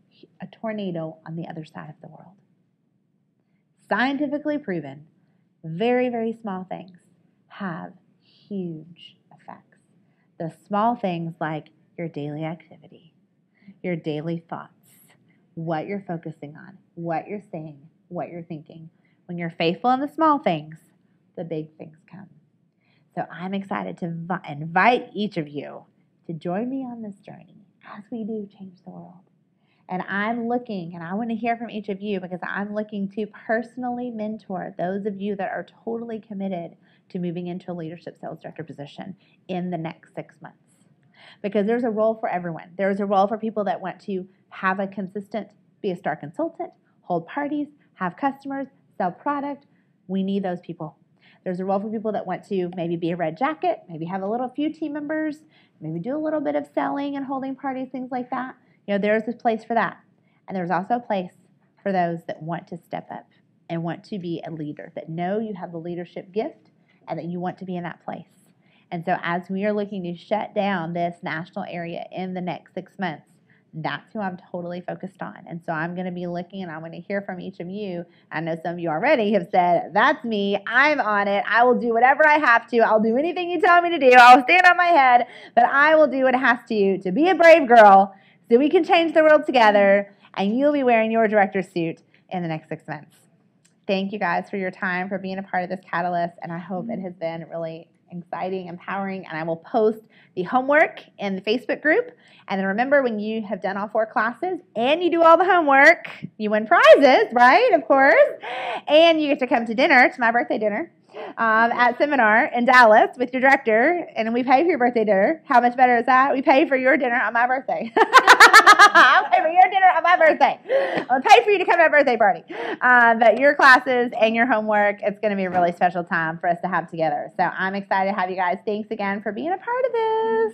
a tornado on the other side of the world. Scientifically proven, very, very small things have huge effects. The small things like your daily activity, your daily thoughts, what you're focusing on, what you're saying, what you're thinking. When you're faithful in the small things, the big things come. So I'm excited to invite each of you to join me on this journey as we do change the world. And I'm looking, and I want to hear from each of you because I'm looking to personally mentor those of you that are totally committed to moving into a leadership sales director position in the next 6 months. Because there's a role for everyone. There's a role for people that want to have a consistent, be a star consultant, hold parties, have customers, sell product. We need those people. There's a role for people that want to maybe be a red jacket, maybe have a few team members, maybe do a little bit of selling and holding parties, things like that. You know, there's a place for that. And there's also a place for those that want to step up and want to be a leader, that know you have the leadership gift and that you want to be in that place. And so as we are looking to shut down this national area in the next 6 months, that's who I'm totally focused on. And so I'm going to be looking, and I'm going to hear from each of you. I know some of you already have said, that's me. I'm on it. I will do whatever I have to. I'll do anything you tell me to do. I'll stand on my head, but I will do what it has to be a brave girl so we can change the world together, and you'll be wearing your director's suit in the next 6 months. Thank you guys for your time, for being a part of this catalyst, and I hope it has been really exciting, empowering, and I will post the homework in the Facebook group. And then remember, when you have done all 4 classes and you do all the homework, you win prizes, right? Of course. And you get to come to dinner, to my birthday dinner, at Seminar in Dallas with your director, and we pay for your birthday dinner. How much better is that? We pay for your dinner on my birthday. I'll pay for your dinner on my birthday. I'll pay for you to come to my birthday party. But your classes and your homework, it's going to be a really special time for us to have together. So I'm excited to have you guys. Thanks again for being a part of this.